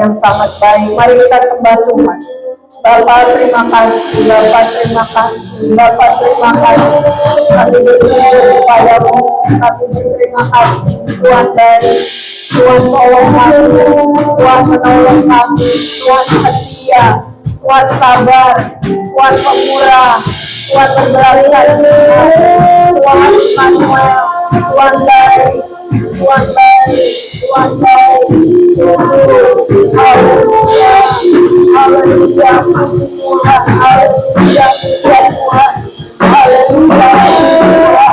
yang sangat baik. Mari kita sembah Tuhan. Bapa terima kasih, Bapa terima kasih, Bapa terima kasih. Kami bersyukur kepadamu, kami berterima kasih Tuhan dari Tuhan tolong kami, Tuhan menolong kami, Tuhan setia, Tuhan sabar, Tuhan pemurah, Tuhan berbelas kasihan, Tuhan Immanuel, Tuhan baik, Tuhan baik, Tuhan baik. Yesus, haleluya, haleluya, puji Tuhan, haleluya, puji Tuhan, haleluya, Tuhan, haleluya,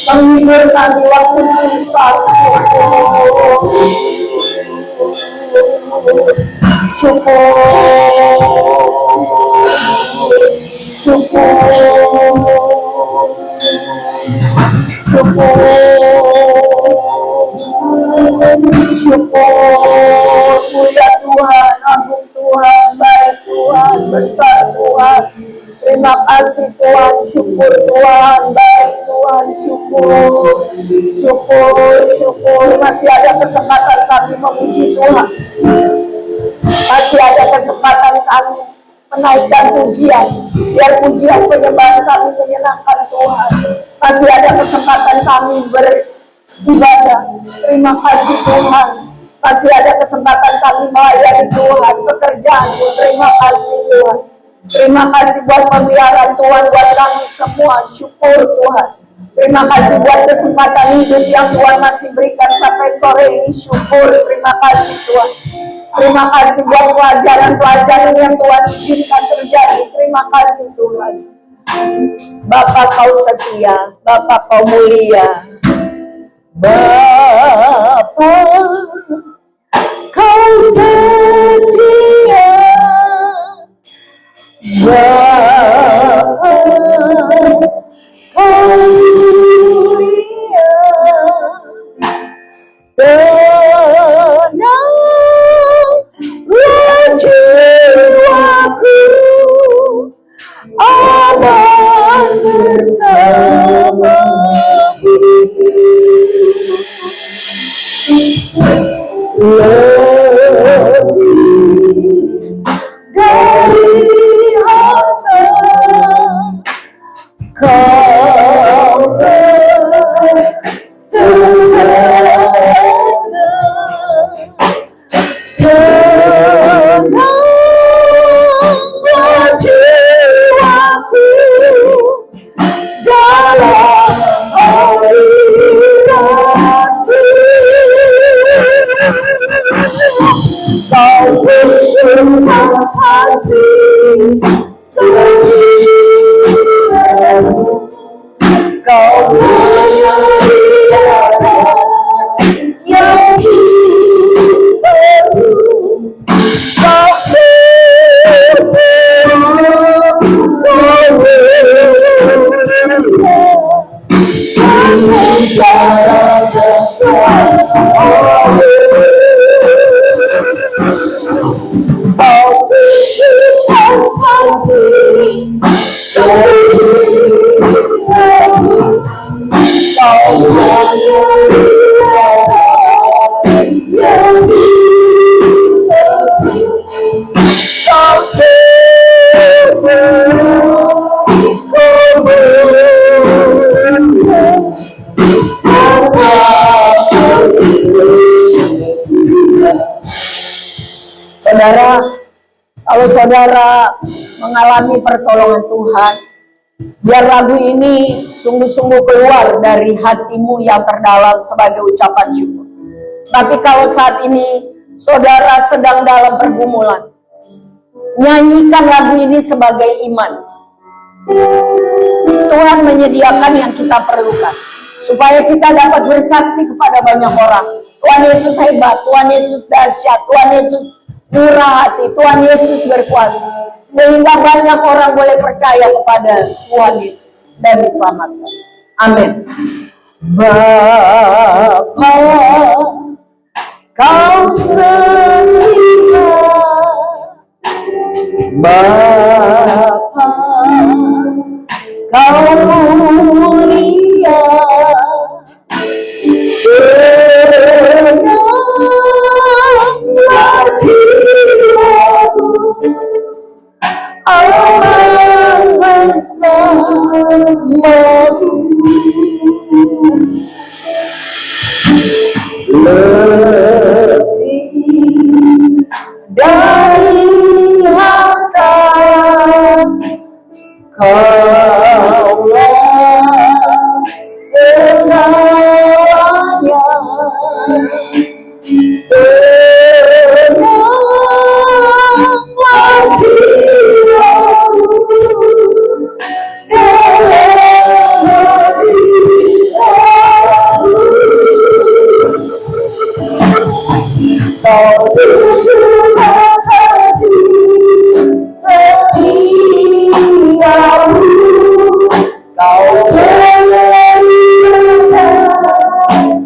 menghidupkan waktu susah, syukur, mulia Tuhan, agung Tuhan, baik Tuhan, besar Tuhan. Terima kasih Tuhan, syukur Tuhan, baik Tuhan, syukur. Masih ada kesempatan kami memuji Tuhan. Masih ada kesempatan kami menaikkan pujian. Biar pujian penyembahan kami menyenangkan Tuhan. Masih ada kesempatan kami beribadah. Terima kasih Tuhan. Masih ada kesempatan kami melayani Tuhan, pekerjaan. Terima kasih Tuhan. Terima kasih buat pemeliharaan Tuhan buat kami semua. Syukur Tuhan. Terima kasih buat kesempatan hidup yang Tuhan masih berikan sampai sore ini. Syukur. Terima kasih Tuhan. Terima kasih buat pelajaran-pelajaran yang Tuhan izinkan terjadi. Terima kasih Tuhan. Bapa kau setia, Bapa kau mulia. Bapa kau setia, Bapa kau mulia. Tenanglah jiwaku, aman bersamamu. Lebih dari harta kau Kalau saudara mengalami pertolongan Tuhan, biar lagu ini sungguh-sungguh keluar dari hatimu yang terdalam sebagai ucapan syukur. Tapi kalau saat ini saudara sedang dalam pergumulan, nyanyikan lagu ini sebagai iman. Tuhan menyediakan yang kita perlukan, supaya kita dapat bersaksi kepada banyak orang. Tuhan Yesus hebat, Tuhan Yesus dahsyat, Tuhan Yesus murah hati, Tuhan Yesus berkuasa. Sehingga banyak orang boleh percaya kepada Tuhan Yesus dan diselamatkan. Amin. Bapa, Kau setia, Bapa, Kau mulia, tenanglah jiwaku, Allah bersamaku. Lebih dari harta, Kaulah segalanya. Tenanglah jiwaku dalam hatiku. Kau tujuh kasih setiamu, Kau berikan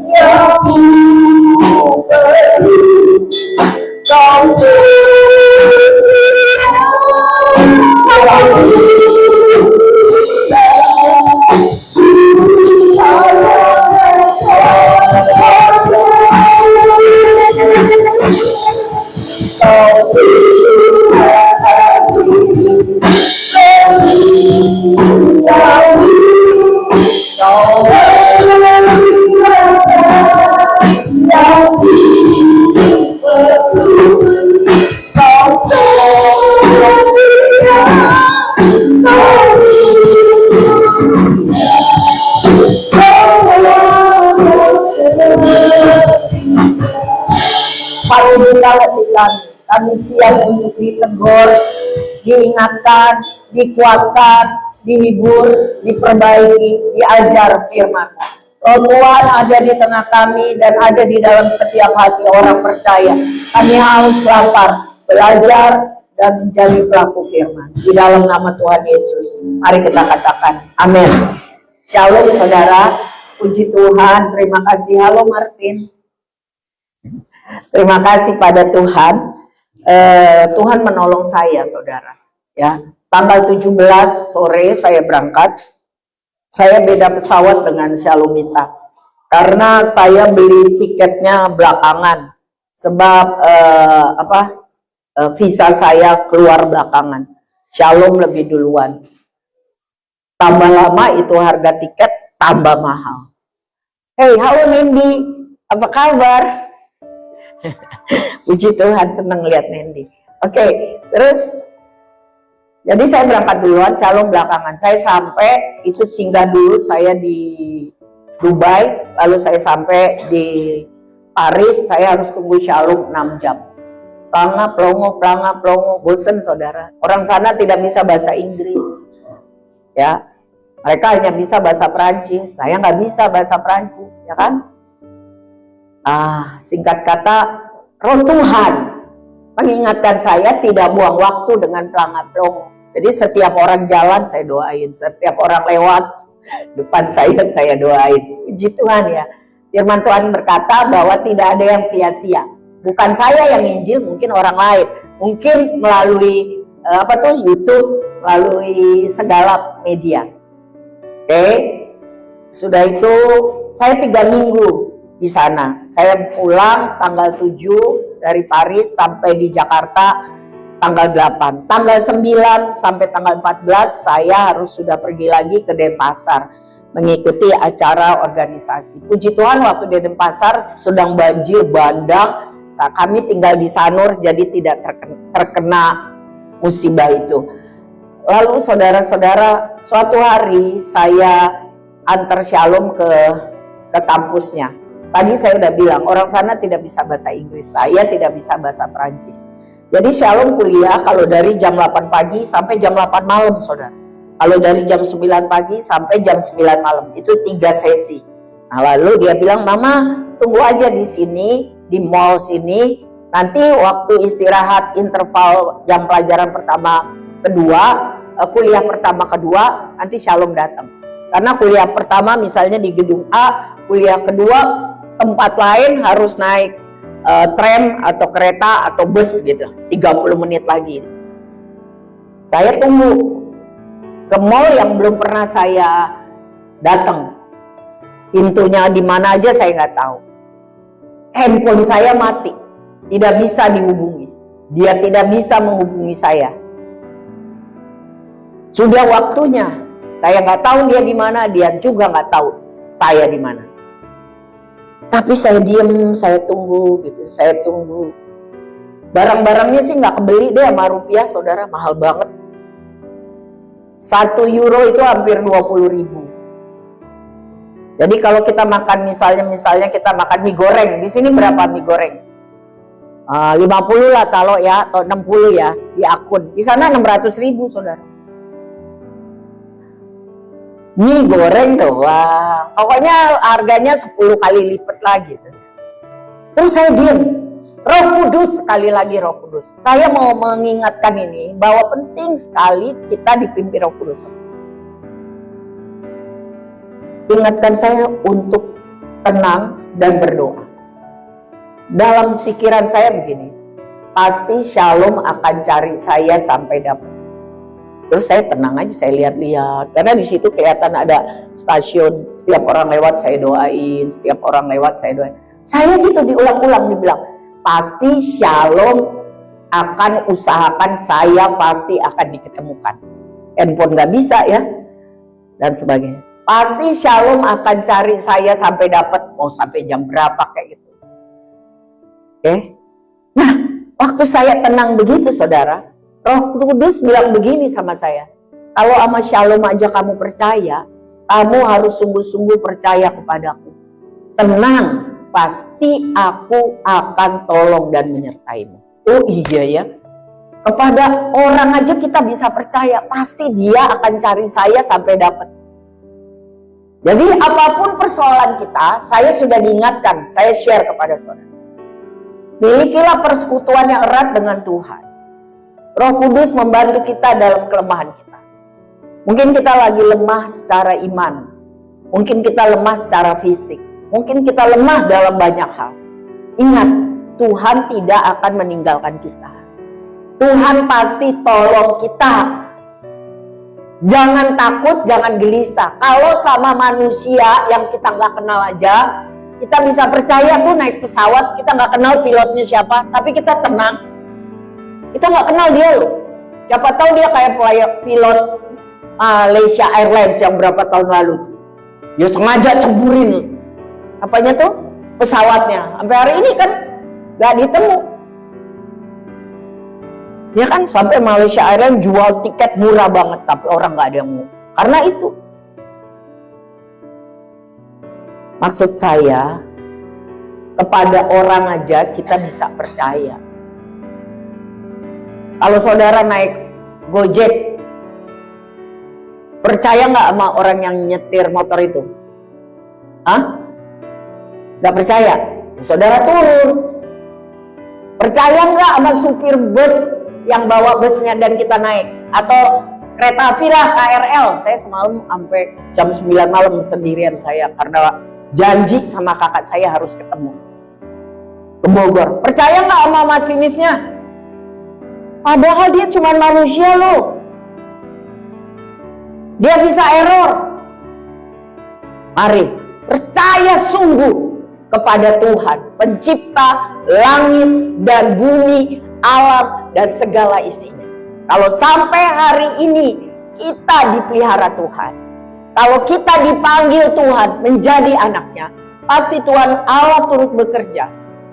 yang ku perlu. Kau setia, kami siap untuk ditegur, diingatkan, dikuatkan, dihibur, diperbaiki, diajar firman. Oh Tuhan ada di tengah kami dan ada di dalam setiap hati orang percaya. Kami haus lapar, belajar dan menjadi pelaku firman. Di dalam nama Tuhan Yesus, mari kita katakan amin. Shalom saudara, puji Tuhan, terima kasih. Halo Martin. Terima kasih pada Tuhan. Tuhan menolong saya saudara. Ya, tanggal 17 sore saya berangkat. Saya beda pesawat dengan Shalomita karena saya beli tiketnya belakangan sebab visa saya keluar belakangan. Shalom lebih duluan. Tambah lama itu harga tiket tambah mahal. Hey, halo Nendi, apa kabar? Puji Tuhan, senang lihat Nendi. Oke, terus jadi saya berangkat duluan, Shalom belakangan. Saya sampai itu singgah dulu saya di Dubai, lalu saya sampai di Paris. Saya harus tunggu Shalom 6 jam. Pelanga pelongo, bosen saudara. Orang sana tidak bisa bahasa Inggris, ya. Mereka hanya bisa bahasa Perancis. Saya nggak bisa bahasa Perancis, ya kan? Singkat kata, Roh Tuhan mengingatkan saya tidak buang waktu dengan pelanga pelongo. Jadi setiap orang jalan saya doain, setiap orang lewat depan saya doain. Puji Tuhan ya. Firman Tuhan berkata bahwa tidak ada yang sia-sia. Bukan saya yang Injil, mungkin orang lain. Mungkin melalui YouTube, melalui segala media. Oke. Sudah itu saya 3 minggu di sana. Saya pulang tanggal 7 dari Paris sampai di Jakarta tanggal 8. Tanggal 9 sampai tanggal 14 saya harus sudah pergi lagi ke Denpasar mengikuti acara organisasi. Puji Tuhan waktu di Denpasar sedang banjir bandang. Kami tinggal di Sanur jadi tidak terkena musibah itu. Lalu saudara-saudara, suatu hari saya antar Shalom ke kampusnya. Tadi saya udah bilang, orang sana tidak bisa bahasa Inggris, saya tidak bisa bahasa Perancis. Jadi Shalom kuliah kalau dari jam 8 pagi sampai jam 8 malam, saudara. Kalau dari jam 9 pagi sampai jam 9 malam, itu 3 sesi. Nah, lalu dia bilang, Mama tunggu aja di sini, di mall sini, nanti waktu istirahat interval jam pelajaran pertama, kedua, kuliah pertama, kedua, nanti Shalom datang. Karena kuliah pertama misalnya di gedung A, kuliah kedua tempat lain harus naik tram atau kereta atau bus gitu, 30 menit lagi. Saya tunggu ke mall yang belum pernah saya datang. Pintunya di mana aja saya nggak tahu. Handphone saya mati, tidak bisa dihubungi. Dia tidak bisa menghubungi saya. Sudah waktunya, saya nggak tahu dia di mana, dia juga nggak tahu saya di mana. Tapi saya diem, saya tunggu gitu, saya tunggu. Barang-barangnya sih nggak kebeli deh sama rupiah, saudara, mahal banget. 1 euro itu hampir 20.000. Jadi kalau kita makan misalnya kita makan mie goreng, di sini berapa mie goreng? 50 lah kalau ya, atau 60 ya di akun. Di sana 600.000, saudara. Mie goreng doang, pokoknya harganya 10 kali lipat lagi. Terus saya diam. Roh Kudus, sekali lagi Roh Kudus. Saya mau mengingatkan ini bahwa penting sekali kita dipimpin Roh Kudus. Ingatkan saya untuk tenang dan berdoa. Dalam pikiran saya begini, pasti Shalom akan cari saya sampai dapat. Terus saya tenang aja, saya lihat-lihat. Karena di situ kelihatan ada stasiun. Setiap orang lewat saya doain, setiap orang lewat saya doain. Saya gitu diulang-ulang dibilang, pasti Shalom akan usahakan, saya pasti akan diketemukan. Handphone nggak bisa ya, dan sebagainya. Pasti Shalom akan cari saya sampai dapat, mau sampai jam berapa kayak gitu. Oke? Nah, waktu saya tenang begitu, saudara, Roh Kudus bilang begini sama saya, kalau sama Shalom aja kamu percaya, kamu harus sungguh-sungguh percaya kepadaku. Tenang, pasti aku akan tolong dan menyertaimu. Oh iya ya, kepada orang aja kita bisa percaya, pasti dia akan cari saya sampai dapat. Jadi apapun persoalan kita, saya sudah diingatkan, saya share kepada saudara. Milikilah persekutuan yang erat dengan Tuhan. Roh Kudus membantu kita dalam kelemahan kita. Mungkin kita lagi lemah secara iman. Mungkin kita lemah secara fisik. Mungkin kita lemah dalam banyak hal. Ingat, Tuhan tidak akan meninggalkan kita. Tuhan pasti tolong kita. Jangan takut, jangan gelisah. Kalau sama manusia yang kita nggak kenal aja, kita bisa percaya tuh naik pesawat, kita nggak kenal pilotnya siapa, tapi kita tenang. Kita nggak kenal dia loh. Siapa tahu dia kayak pilot Malaysia Airlines yang berapa tahun lalu tuh. Dia sengaja ceburin apanya tuh pesawatnya. Sampai hari ini kan nggak ditemu. Ya kan, sampai Malaysia Airlines jual tiket murah banget, tapi orang nggak ada yang mau. Karena itu. Maksud saya, kepada orang aja kita bisa percaya. Kalau saudara naik Gojek, percaya nggak sama orang yang nyetir motor itu? Hah? Nggak percaya? Saudara turun. Percaya nggak sama supir bus yang bawa busnya dan kita naik? Atau kereta api lah, KRL. Saya semalam sampai jam 9 malam sendirian saya karena janji sama kakak saya harus ketemu ke Bogor. Percaya nggak sama masinisnya? Padahal dia cuma manusia loh. Dia bisa error. Mari percaya sungguh kepada Tuhan, pencipta langit dan bumi, alam dan segala isinya. Kalau sampai hari ini kita dipelihara Tuhan, kalau kita dipanggil Tuhan menjadi anaknya, pasti Tuhan Allah turut bekerja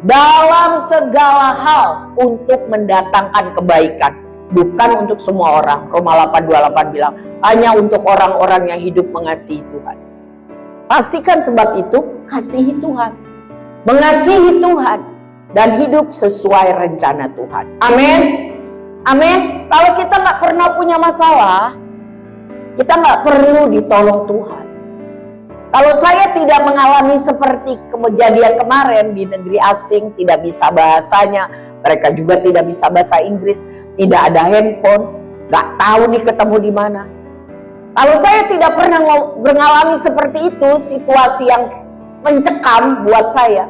dalam segala hal untuk mendatangkan kebaikan bukan untuk semua orang. Roma 8:28 bilang, hanya untuk orang-orang yang hidup mengasihi Tuhan. Pastikan sebab itu, kasihi Tuhan. Mengasihi Tuhan. Dan hidup sesuai rencana Tuhan. Amin. Amin. Kalau kita nggak pernah punya masalah, kita nggak perlu ditolong Tuhan. Kalau saya tidak mengalami seperti kejadian kemarin di negeri asing, tidak bisa bahasanya, mereka juga tidak bisa bahasa Inggris, tidak ada handphone, nggak tahu nih ketemu di mana. Kalau saya tidak pernah mengalami seperti itu, situasi yang mencekam buat saya,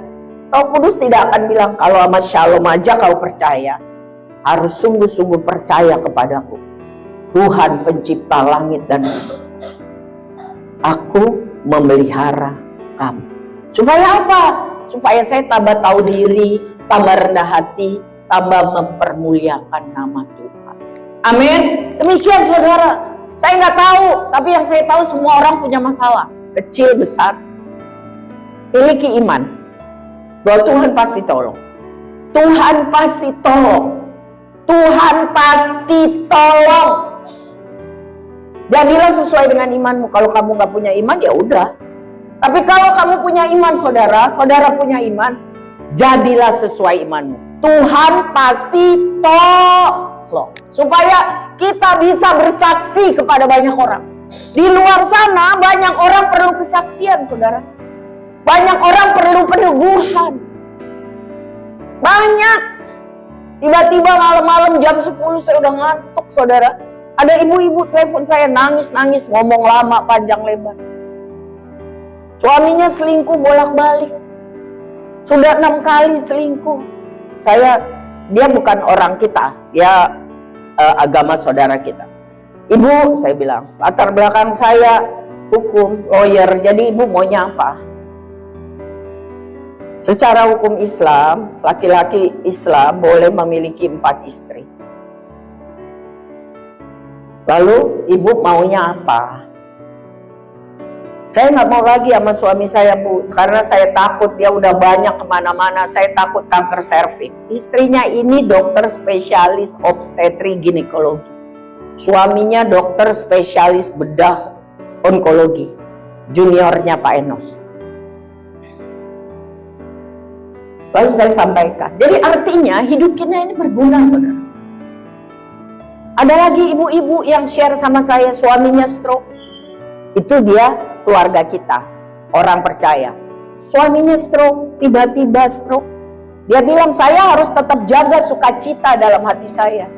Roh Kudus tidak akan bilang, kalau sama Shalom aja kau percaya, harus sungguh-sungguh percaya kepadaku, Tuhan pencipta langit dan bumi. Aku memelihara kamu. Supaya apa? Supaya saya tambah tahu diri, tambah rendah hati, tambah mempermuliakan nama Tuhan. Amin. Demikian saudara. Saya nggak tahu, tapi yang saya tahu semua orang punya masalah, kecil besar. Miliki iman bahwa Tuhan pasti tolong. Tuhan pasti tolong. Tuhan pasti tolong. Jadilah sesuai dengan imanmu. Kalau kamu nggak punya iman, ya udah. Tapi kalau kamu punya iman, saudara, saudara punya iman, jadilah sesuai imanmu. Tuhan pasti tolong. Supaya kita bisa bersaksi kepada banyak orang. Di luar sana, banyak orang perlu kesaksian, saudara. Banyak orang perlu peneguhan. Banyak. Tiba-tiba malam-malam jam 10 saya udah ngantuk, saudara. Ada ibu-ibu telepon saya nangis-nangis, ngomong lama panjang lebar. Suaminya selingkuh bolak-balik. Sudah 6 kali selingkuh. Dia bukan orang kita, dia agama saudara kita. Ibu, saya bilang, latar belakang saya hukum, lawyer, jadi ibu maunya apa? Secara hukum Islam, laki-laki Islam boleh memiliki 4 istri. Lalu ibu maunya apa? Saya nggak mau lagi sama suami saya, Bu, karena saya takut dia udah banyak kemana-mana. Saya takut kanker serviks. Istrinya ini dokter spesialis obstetri ginekologi. Suaminya dokter spesialis bedah onkologi. Juniornya Pak Enos. Lalu saya sampaikan. Jadi artinya hidup kita ini berguna, saudara. Ada lagi ibu-ibu yang share sama saya, suaminya stroke. Itu dia keluarga kita, orang percaya. Suaminya stroke, tiba-tiba stroke. Dia bilang, saya harus tetap jaga sukacita dalam hati saya.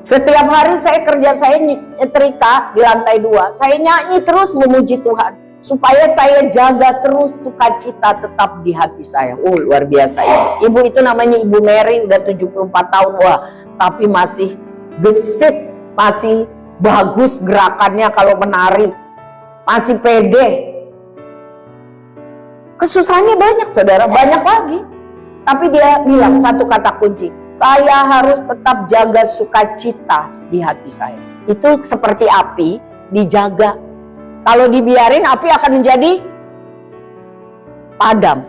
Setiap hari saya kerja, saya nyetrika di lantai 2. Saya nyanyi terus memuji Tuhan. Supaya saya jaga terus sukacita tetap di hati saya. Luar biasa ya. Ibu itu namanya Ibu Mary, udah 74 tahun. Wah, tapi masih gesit, masih bagus gerakannya kalau menari. Masih pede. Kesusahannya banyak, saudara, banyak lagi. Tapi dia bilang satu kata kunci, saya harus tetap jaga sukacita di hati saya. Itu seperti api, dijaga. Kalau dibiarin, api akan menjadi padam.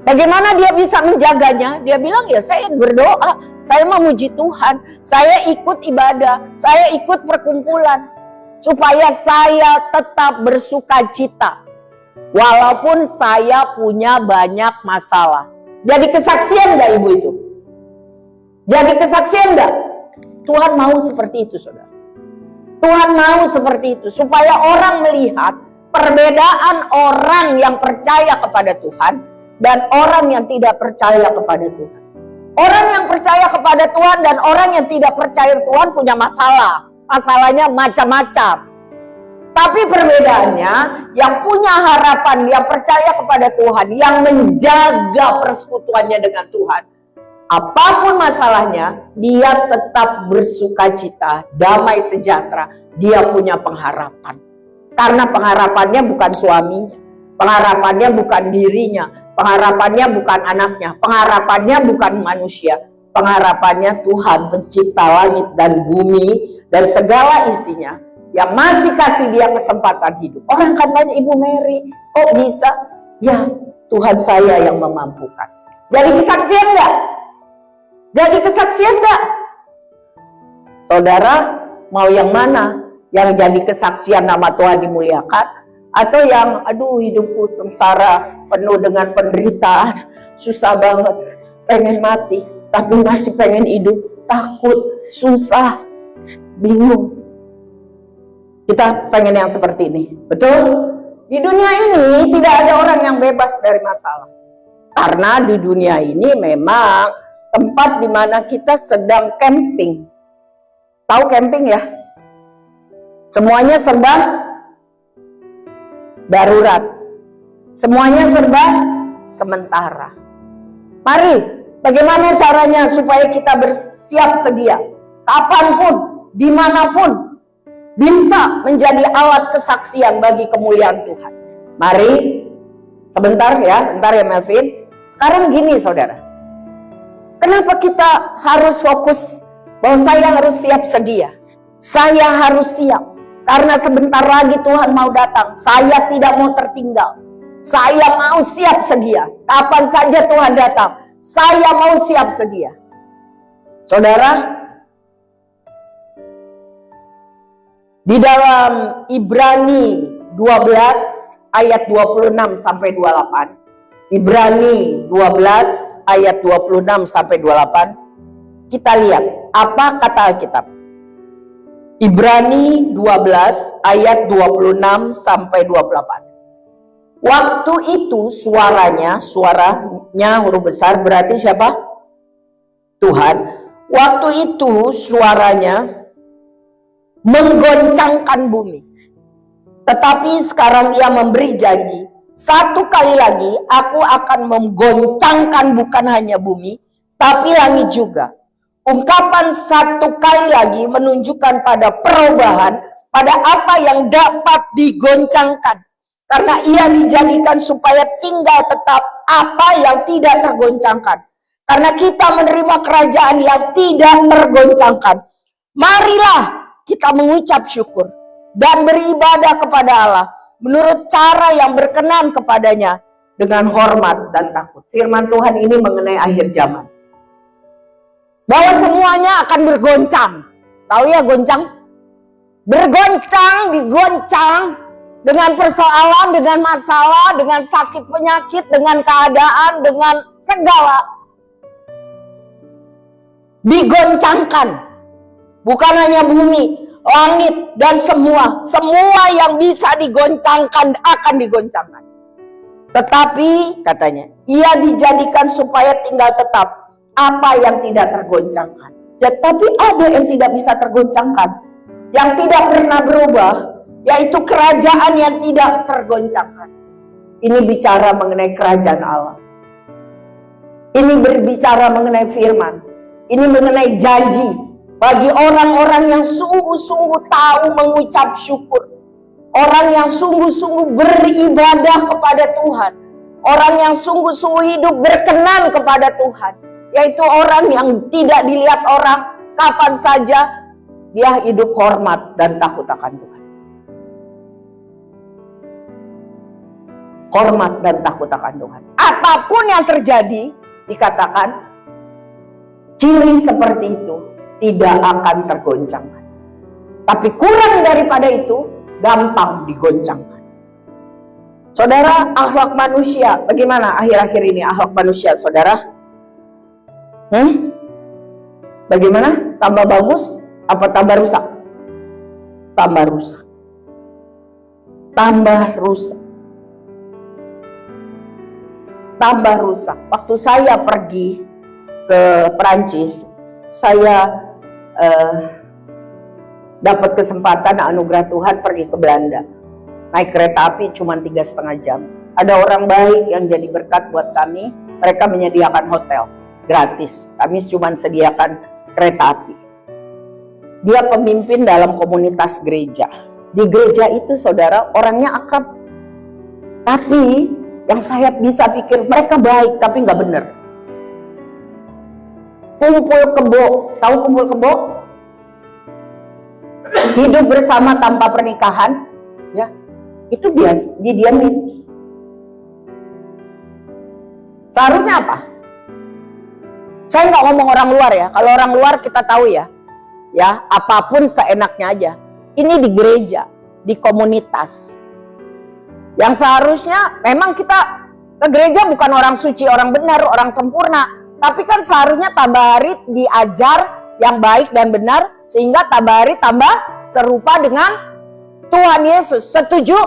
Bagaimana dia bisa menjaganya? Dia bilang, ya saya berdoa, saya memuji Tuhan, saya ikut ibadah, saya ikut perkumpulan. Supaya saya tetap bersukacita. Walaupun saya punya banyak masalah. Jadi kesaksian gak ibu itu? Jadi kesaksian gak? Tuhan mau seperti itu, saudara. Tuhan mau seperti itu. Supaya orang melihat perbedaan orang yang percaya kepada Tuhan dan orang yang tidak percaya kepada Tuhan. Orang yang percaya kepada Tuhan dan orang yang tidak percaya Tuhan punya masalah. Masalahnya macam-macam. Tapi perbedaannya, yang punya harapan, yang percaya kepada Tuhan, yang menjaga persekutuannya dengan Tuhan, apapun masalahnya, dia tetap bersukacita, damai sejahtera. Dia punya pengharapan. Karena pengharapannya bukan suaminya, pengharapannya bukan dirinya, pengharapannya bukan anaknya, pengharapannya bukan manusia, pengharapannya Tuhan pencipta langit dan bumi dan segala isinya, yang masih kasih dia kesempatan hidup. Orang kan tanya, Ibu Mary, kok bisa? Ya, Tuhan saya yang memampukan. Jadi kesaksian enggak? Jadi kesaksian enggak? Saudara, mau yang mana? Yang jadi kesaksian nama Tuhan dimuliakan? Atau yang, aduh hidupku sengsara, penuh dengan penderitaan, susah banget, pengen mati, tapi masih pengen hidup, takut, susah, bingung. Kita pengen yang seperti ini, betul? Di dunia ini tidak ada orang yang bebas dari masalah. Karena di dunia ini memang tempat di mana kita sedang camping. Tahu camping ya? Semuanya serba darurat. Semuanya serba sementara. Mari, bagaimana caranya supaya kita bersiap sedia? Kapanpun, dimanapun, bisa menjadi alat kesaksian bagi kemuliaan Tuhan. Mari, sebentar ya, bentar ya Melvin. Sekarang gini saudara, kenapa kita harus fokus bahwa saya harus siap sedia? Saya harus siap, karena sebentar lagi Tuhan mau datang. Saya tidak mau tertinggal. Saya mau siap sedia. Kapan saja Tuhan datang, saya mau siap sedia. Saudara, di dalam Ibrani 12 ayat 26 sampai 28. Ibrani 12 ayat 26 sampai 28. Kita lihat apa kata Alkitab. Ibrani 12 ayat 26 sampai 28. Waktu itu suaranya huruf besar berarti siapa? Tuhan. Waktu itu suaranya menggoncangkan bumi. Tetapi sekarang ia memberi janji, satu kali lagi aku akan menggoncangkan bukan hanya bumi, tapi langit juga. Ungkapan satu kali lagi menunjukkan pada perubahan, pada apa yang dapat digoncangkan. Karena ia dijadikan supaya tinggal tetap apa yang tidak tergoncangkan. Karena kita menerima kerajaan yang tidak tergoncangkan. Marilah kita mengucap syukur dan beribadah kepada Allah menurut cara yang berkenan kepadanya dengan hormat dan takut. Firman Tuhan ini mengenai akhir zaman. Bahwa semuanya akan bergoncang. Tahu ya goncang? Bergoncang, digoncang dengan persoalan, dengan masalah, dengan sakit penyakit, dengan keadaan, dengan segala. Digoncangkan. Bukan hanya bumi, langit, dan semua yang bisa digoncangkan akan digoncangkan. Tetapi katanya, ia dijadikan supaya tinggal tetap apa yang tidak tergoncangkan. Tetapi ada yang tidak bisa tergoncangkan, yang tidak pernah berubah, yaitu kerajaan yang tidak tergoncangkan. Ini bicara mengenai kerajaan Allah. Ini berbicara mengenai firman. Ini mengenai janji. Bagi orang-orang yang sungguh-sungguh tahu mengucap syukur. Orang yang sungguh-sungguh beribadah kepada Tuhan. Orang yang sungguh-sungguh hidup berkenan kepada Tuhan. Yaitu orang yang tidak dilihat orang, kapan saja dia hidup hormat dan takut akan Tuhan. Hormat dan takut akan Tuhan. Apapun yang terjadi, dikatakan, ciri seperti itu tidak akan tergoncangkan. Tapi kurang daripada itu, gampang digoncangkan. Saudara, akhlak manusia, bagaimana akhir-akhir ini akhlak manusia, saudara? Bagaimana? Tambah bagus? Apa tambah rusak? Tambah rusak. Tambah rusak. Tambah rusak. Waktu saya pergi ke Perancis, saya dapat kesempatan anugerah Tuhan pergi ke Belanda. Naik kereta api cuma 3,5 jam. Ada orang baik yang jadi berkat buat kami. Mereka menyediakan hotel gratis. Kami cuma sediakan kereta api. Dia pemimpin dalam komunitas gereja. Di gereja itu saudara orangnya akrab. Tapi yang saya bisa pikir mereka baik tapi nggak benar. Kumpul kebo, tahu kumpul kebo? Hidup bersama tanpa pernikahan, ya itu biasa, didiamin. Seharusnya apa? Saya nggak ngomong orang luar ya. Kalau orang luar kita tahu ya, apapun seenaknya aja. Ini di gereja, di komunitas. Yang seharusnya memang kita ke gereja bukan orang suci, orang benar, orang sempurna. Tapi kan seharusnya tambah hari diajar yang baik dan benar, sehingga tambah hari tambah serupa dengan Tuhan Yesus. Setuju?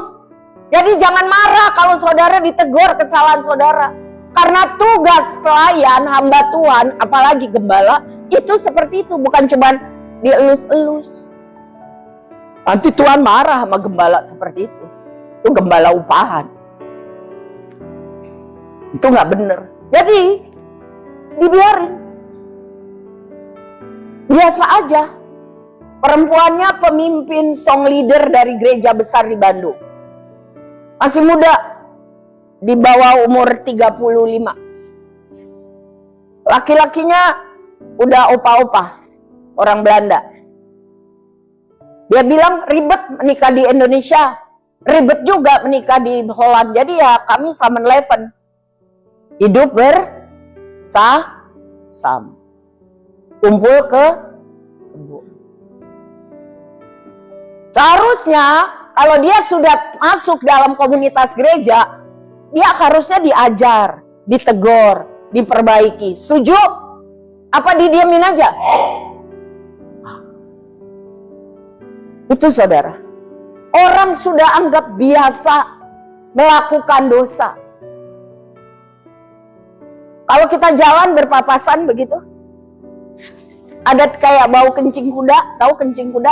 Jadi jangan marah kalau saudara ditegur kesalahan saudara. Karena tugas pelayan, hamba Tuhan, apalagi gembala, itu seperti itu. Bukan cuma dielus-elus. Nanti Tuhan marah sama gembala seperti itu. Itu gembala upahan. Itu nggak bener. Jadi, dibiarin. Biasa aja. Perempuannya pemimpin song leader dari gereja besar di Bandung. Masih muda. Di bawah umur 35. Laki-lakinya udah opa-opa, orang Belanda. Dia bilang ribet menikah di Indonesia, ribet juga menikah di Holland. Jadi ya kami sama Leven. Hidup bersama. Kumpul ke kebun. Seharusnya kalau dia sudah masuk dalam komunitas gereja, dia harusnya diajar, ditegur, diperbaiki. Setuju? Apa didiamin aja? Itu saudara. Orang sudah anggap biasa melakukan dosa. Kalau kita jalan berpapasan begitu, ada kayak bau kencing kuda. Tahu kencing kuda?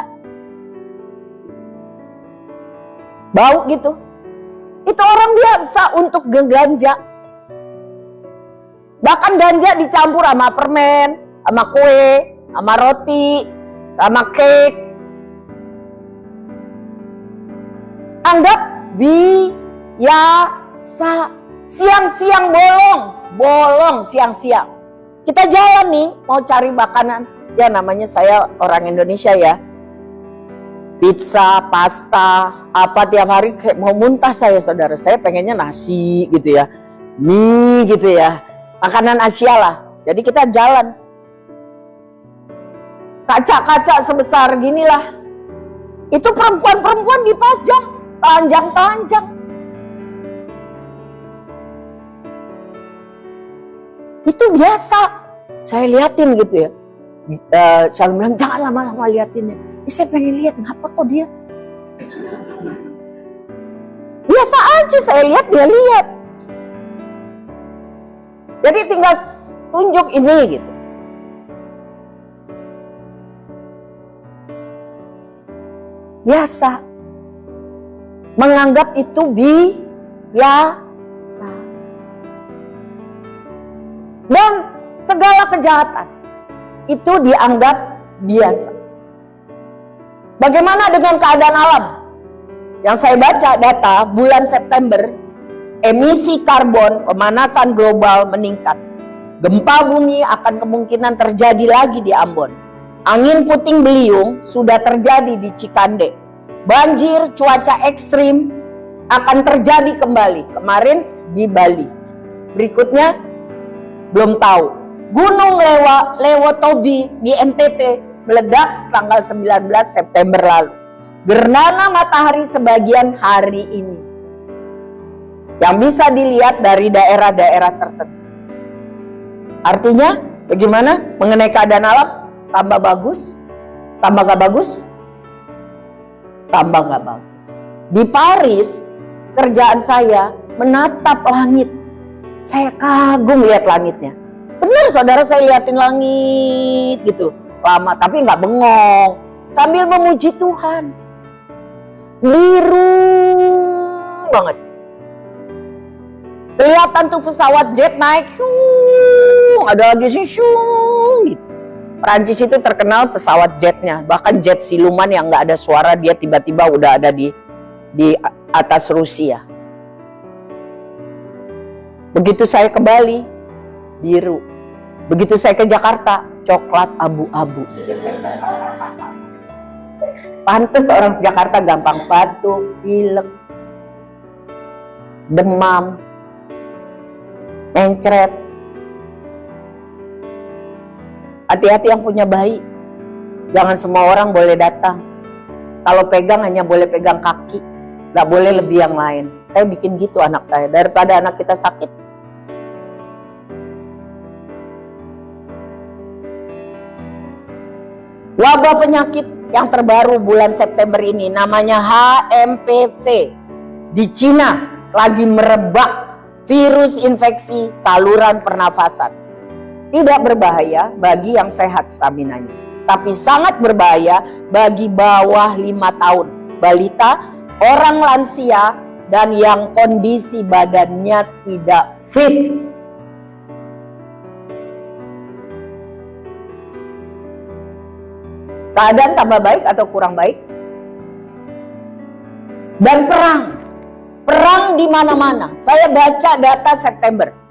Bau gitu. Itu orang biasa untuk ganja. Bahkan ganja dicampur sama permen, sama kue, sama roti, sama cake. Anggap biasa. Siang-siang bolong siang-siang. Kita jalan nih, mau cari makanan. Ya namanya saya orang Indonesia ya. Pizza, pasta, apa tiap hari kayak mau muntah saya saudara. Saya pengennya nasi gitu ya, mie gitu ya, makanan Asia lah. Jadi kita jalan. Kaca-kaca sebesar ginilah. Itu perempuan-perempuan dipajang, telanjang-telanjang. Itu biasa. Saya liatin gitu ya. Saya bilang jangan lama-lama liatinnya. Saya pengen lihat ngapa kok dia. Biasa aja saya lihat dia lihat. Jadi tinggal tunjuk ini gitu. Biasa. Menganggap itu biasa. Dan segala kejahatan itu dianggap biasa. Bagaimana dengan keadaan alam? Yang saya baca data bulan September, emisi karbon pemanasan global meningkat. Gempa bumi akan kemungkinan terjadi lagi di Ambon. Angin puting beliung sudah terjadi di Cikande. Banjir, cuaca ekstrim akan terjadi kembali. Kemarin di Bali. Berikutnya belum tahu. Gunung Lewotobi di NTT meledak tanggal 19 September lalu. Gerhana matahari sebagian hari ini. Yang bisa dilihat dari daerah-daerah tertentu. Artinya bagaimana mengenai keadaan alam? Tambah bagus? Tambah gak bagus? Tambah gak bagus. Di Paris, kerjaan saya menatap langit. Saya kagum lihat langitnya. Benar saudara, saya liatin langit gitu lama, tapi nggak bengong, sambil memuji Tuhan. Biru banget. Kelihatan tuh pesawat jet naik, syung, ada lagi sih syung gitu. Perancis itu terkenal pesawat jetnya, bahkan jet siluman yang nggak ada suara, dia tiba-tiba udah ada di atas Rusia. Begitu saya ke Bali, biru. Begitu saya ke Jakarta, coklat abu-abu. Pantes orang Jakarta gampang batuk, pilek, demam, mencret. Hati-hati yang punya bayi. Jangan semua orang boleh datang. Kalau pegang hanya boleh pegang kaki. Gak boleh lebih yang lain. Saya bikin gitu anak saya. Daripada anak kita sakit. Wabah penyakit yang terbaru bulan September ini namanya HMPV. Di Cina lagi merebak virus infeksi saluran pernafasan. Tidak berbahaya bagi yang sehat staminanya, tapi sangat berbahaya bagi bawah 5 tahun, balita, orang lansia, dan yang kondisi badannya tidak fit. Keadaan tambah baik atau kurang baik? Dan perang di mana-mana. Saya baca data September.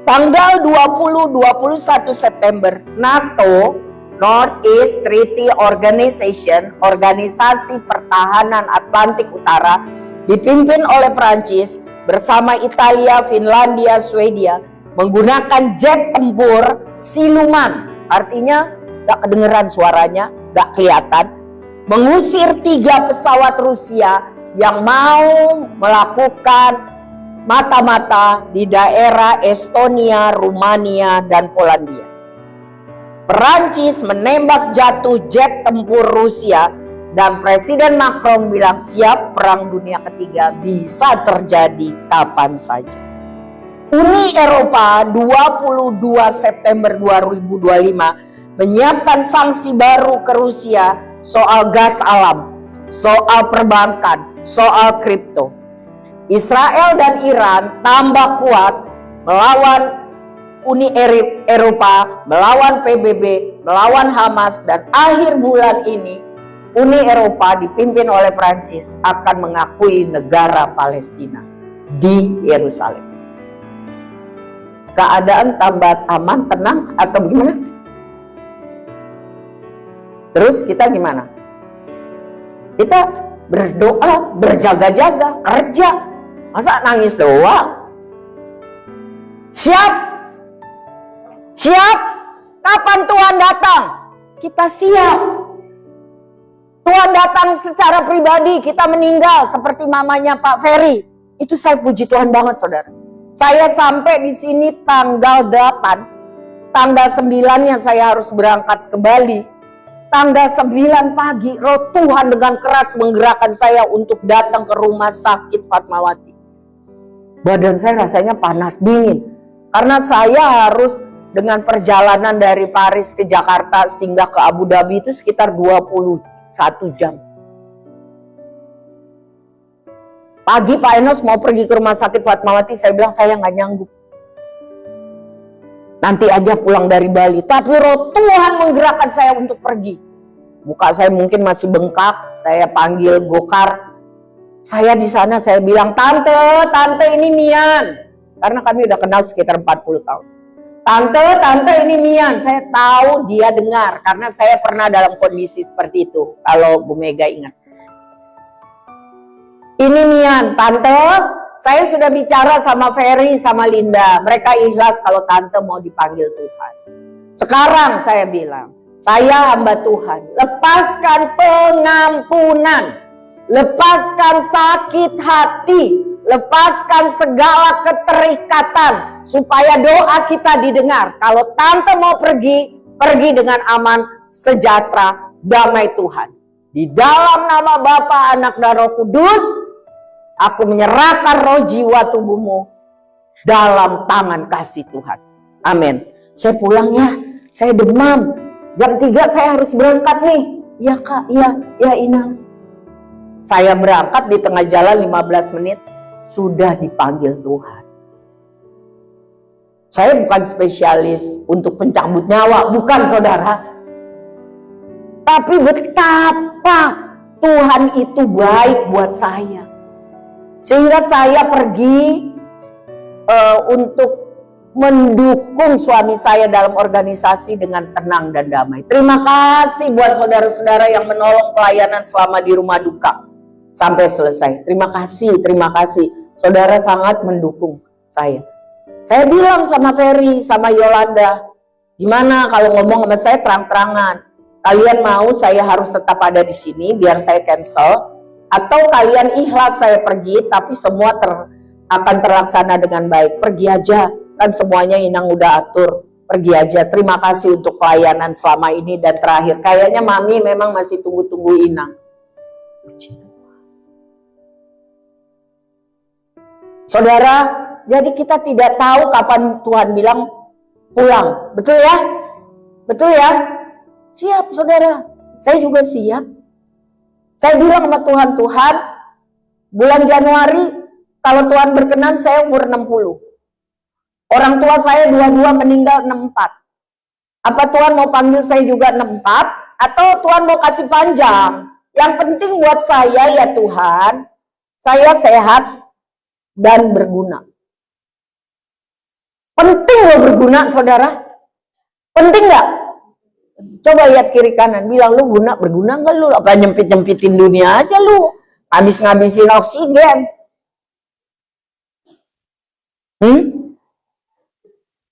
Tanggal 20-21 September, NATO, Northeast Treaty Organization, Organisasi Pertahanan Atlantik Utara, dipimpin oleh Prancis bersama Italia, Finlandia, Swedia, menggunakan jet tempur siluman. Artinya gak kedengeran suaranya, gak kelihatan, mengusir 3 pesawat Rusia yang mau melakukan mata-mata di daerah Estonia, Rumania, dan Polandia. Perancis menembak jatuh jet tempur Rusia dan Presiden Macron bilang siap, perang dunia ketiga bisa terjadi kapan saja. Uni Eropa 22 September 2025 menyiapkan sanksi baru ke Rusia soal gas alam, soal perbankan, soal kripto. Israel dan Iran tambah kuat melawan Uni Eropa, melawan PBB, melawan Hamas, dan akhir bulan ini Uni Eropa dipimpin oleh Prancis akan mengakui negara Palestina di Yerusalem. Keadaan tambah aman, tenang, atau gimana? Terus kita gimana? Kita berdoa, berjaga-jaga, kerja. Masa nangis doang? Siap? Siap? Kapan Tuhan datang? Kita siap. Tuhan datang secara pribadi, kita meninggal seperti mamanya Pak Ferry. Itu saya puji Tuhan banget, saudara. Saya sampai di sini tanggal 8, tanggal 9-nya saya harus berangkat ke Bali. Tanggal 9 pagi, roh Tuhan dengan keras menggerakkan saya untuk datang ke rumah sakit Fatmawati. Badan saya rasanya panas, dingin. Karena saya harus dengan perjalanan dari Paris ke Jakarta singgah ke Abu Dhabi itu sekitar 21 jam. Pagi Pak Enos mau pergi ke rumah sakit Fatmawati, saya bilang saya nggak nyanggup. Nanti aja pulang dari Bali. Tapi roh Tuhan menggerakkan saya untuk pergi. Muka saya mungkin masih bengkak, saya panggil gokar. Saya di sana saya bilang, tante ini Mian. Karena kami udah kenal sekitar 40 tahun. Tante ini Mian. Saya tahu dia dengar karena saya pernah dalam kondisi seperti itu. Kalau Bu Mega ingat. Ini Mian, tante, saya sudah bicara sama Ferry, sama Linda. Mereka ikhlas kalau tante mau dipanggil Tuhan. Sekarang saya bilang, saya hamba Tuhan. Lepaskan pengampunan. Lepaskan sakit hati. Lepaskan segala keterikatan. Supaya doa kita didengar. Kalau tante mau pergi, pergi dengan aman, sejahtera, damai Tuhan. Di dalam nama Bapa, Anak, dan Roh Kudus, aku menyerahkan roh jiwa tubuhmu dalam tangan kasih Tuhan. Amin. Saya pulang ya, saya demam. Jam 3 saya harus berangkat nih. Ya Kak, ya Inang. Saya berangkat di tengah jalan 15 menit, sudah dipanggil Tuhan. Saya bukan spesialis untuk pencabut nyawa, bukan saudara. Tapi betapa Tuhan itu baik buat saya. Sehingga saya pergi untuk mendukung suami saya dalam organisasi dengan tenang dan damai. Terima kasih buat saudara-saudara yang menolong pelayanan selama di rumah duka sampai selesai. Terima kasih. Saudara sangat mendukung saya. Saya bilang sama Ferry, sama Yolanda, Gimana kalau ngomong sama saya terang-terangan? Kalian mau saya harus tetap ada di sini biar saya cancel? Atau kalian ikhlas saya pergi tapi semua akan terlaksana dengan baik? Pergi aja, kan semuanya Inang udah atur. Pergi aja, terima kasih untuk pelayanan selama ini. Dan terakhir, kayaknya Mami memang masih tunggu-tunggu Inang. Saudara, jadi kita tidak tahu kapan Tuhan bilang pulang. Betul ya? Betul ya? Siap saudara, saya juga siap. Saya bilang sama Tuhan, Tuhan, bulan Januari, kalau Tuhan berkenan saya umur 60. Orang tua saya dua-dua meninggal 64. Apa Tuhan mau panggil saya juga 64? Atau Tuhan mau kasih panjang? Yang penting buat saya ya Tuhan, saya sehat dan berguna. Penting loh berguna saudara. Penting gak? Coba lihat kiri kanan, bilang lu berguna nggak lu? Apa nyempit-nyempitin dunia aja lu? Habis-ngabisin oksigen.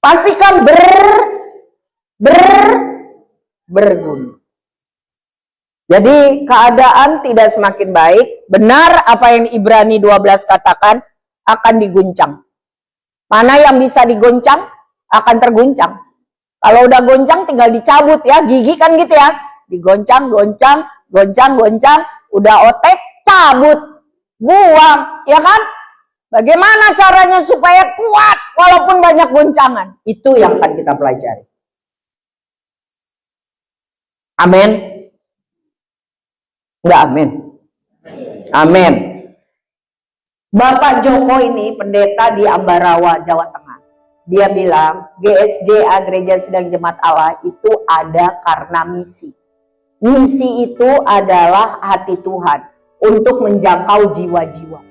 Pastikan berguna. Jadi keadaan tidak semakin baik. Benar apa yang Ibrani 12 katakan, akan diguncang. Mana yang bisa digoncang, akan terguncang. Kalau udah goncang tinggal dicabut ya, gigi kan gitu ya. Digoncang, goncang, udah otek, cabut, buang, ya kan? Bagaimana caranya supaya kuat walaupun banyak goncangan? Itu yang akan kita pelajari. Amin. Enggak amin. Amin. Bapak Joko ini pendeta di Ambarawa, Jawa Tengah. Dia bilang, GSJ, Gereja Sidang Jemaat Allah itu ada karena misi. Misi itu adalah hati Tuhan untuk menjangkau jiwa-jiwa.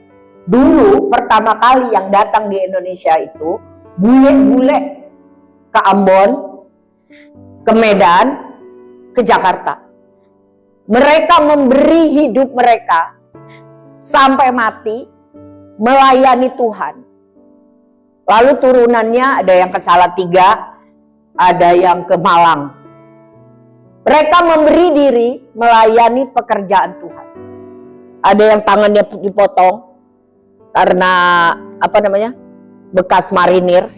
Dulu pertama kali yang datang di Indonesia itu bule-bule ke Ambon, ke Medan, ke Jakarta. Mereka memberi hidup mereka sampai mati melayani Tuhan. Lalu turunannya ada yang ke Salatiga, ada yang ke Malang. Mereka memberi diri melayani pekerjaan Tuhan. Ada yang tangannya dipotong karena bekas marinir.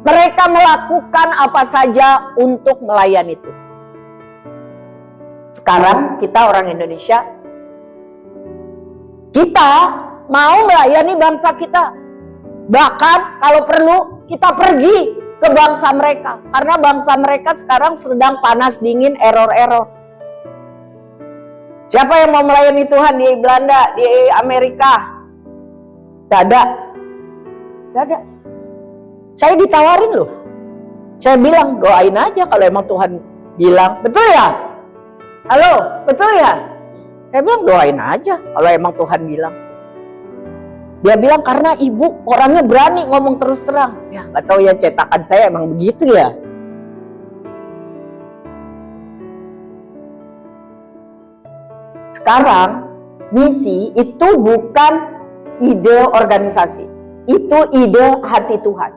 Mereka melakukan apa saja untuk melayani Tuhan. Sekarang kita orang Indonesia, kita mau melayani bangsa kita. Bahkan kalau perlu kita pergi ke bangsa mereka. Karena bangsa mereka sekarang sedang panas dingin, error-error. Siapa yang mau melayani Tuhan di Belanda, di Amerika? Gak ada. Saya ditawarin loh. Saya bilang doain aja kalau emang Tuhan bilang. Betul ya? Halo, betul ya? Saya bilang doain aja kalau emang Tuhan bilang. Dia bilang karena ibu orangnya berani ngomong terus terang. Ya gak tahu ya, cetakan saya emang begitu ya. Sekarang misi itu bukan ide organisasi. Itu ide hati Tuhan.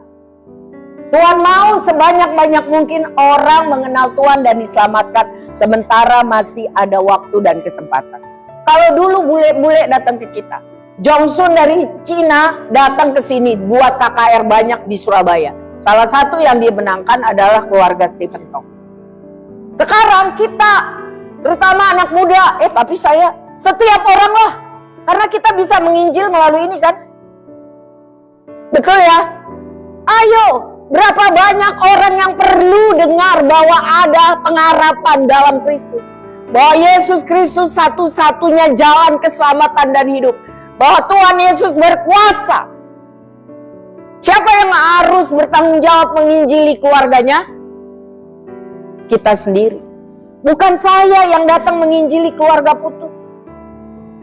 Tuhan mau sebanyak-banyak mungkin orang mengenal Tuhan dan diselamatkan sementara masih ada waktu dan kesempatan. Kalau dulu bule-bule datang ke kita, Jongsun dari Cina datang ke sini buat KKR banyak di Surabaya. Salah satu yang dimenangkan adalah keluarga Stephen Tong. Sekarang kita, terutama anak muda, tapi saya setiap orang lah, karena kita bisa menginjil melalui ini kan. Betul ya? Ayo, berapa banyak orang yang perlu dengar bahwa ada pengharapan dalam Kristus. Bahwa Yesus Kristus satu-satunya jalan keselamatan dan hidup. Bahwa Tuhan Yesus berkuasa. Siapa yang harus bertanggung jawab menginjili keluarganya? Kita sendiri. Bukan saya yang datang menginjili keluarga Putu.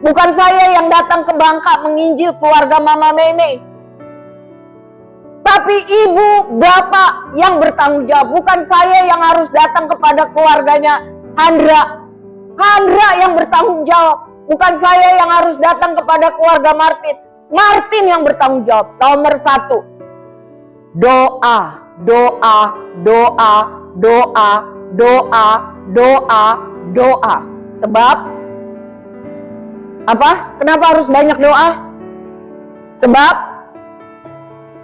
Bukan saya yang datang ke Bangka menginjil keluarga Mama Meme. Tapi ibu, bapak yang bertanggung jawab. Bukan saya yang harus datang kepada keluarganya Handra. Handra yang bertanggung jawab. Bukan saya yang harus datang kepada keluarga Martin. Martin yang bertanggung jawab. Nomor 1. Doa, doa, doa, doa, doa, doa, doa. Sebab apa? Kenapa harus banyak doa? Sebab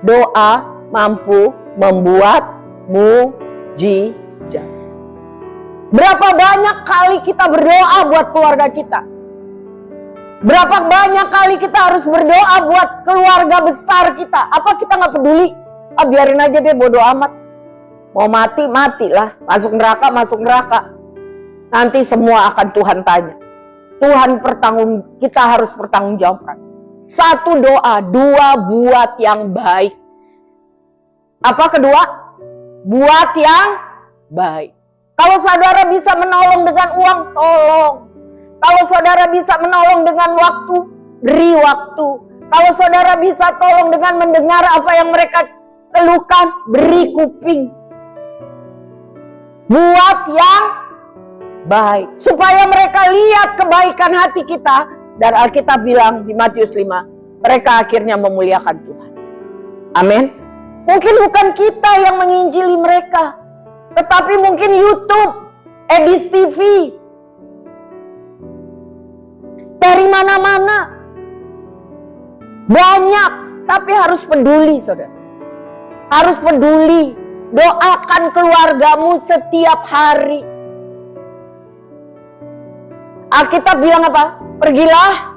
doa mampu membuat mujizat. Berapa banyak kali kita berdoa buat keluarga kita? Berapa banyak kali kita harus berdoa buat keluarga besar kita? Apa kita nggak peduli? Biarin aja deh, bodo amat. Mau mati, matilah. Masuk neraka, masuk neraka. Nanti semua akan Tuhan tanya. Kita harus bertanggungjawabkan. 1 doa, 2 buat yang baik. Apa kedua? Buat yang baik. Kalau saudara bisa menolong dengan uang, tolong. Kalau saudara bisa menolong dengan waktu, beri waktu. Kalau saudara bisa tolong dengan mendengar apa yang mereka keluhkan, beri kuping. Buat yang baik. Supaya mereka lihat kebaikan hati kita. Dan Alkitab bilang di Matius 5, mereka akhirnya memuliakan Tuhan. Amin. Mungkin bukan kita yang menginjili mereka, tetapi mungkin YouTube, Edis TV, dari mana-mana. Banyak, tapi harus peduli, saudara. Harus peduli. Doakan keluargamu setiap hari. Alkitab bilang apa? Pergilah.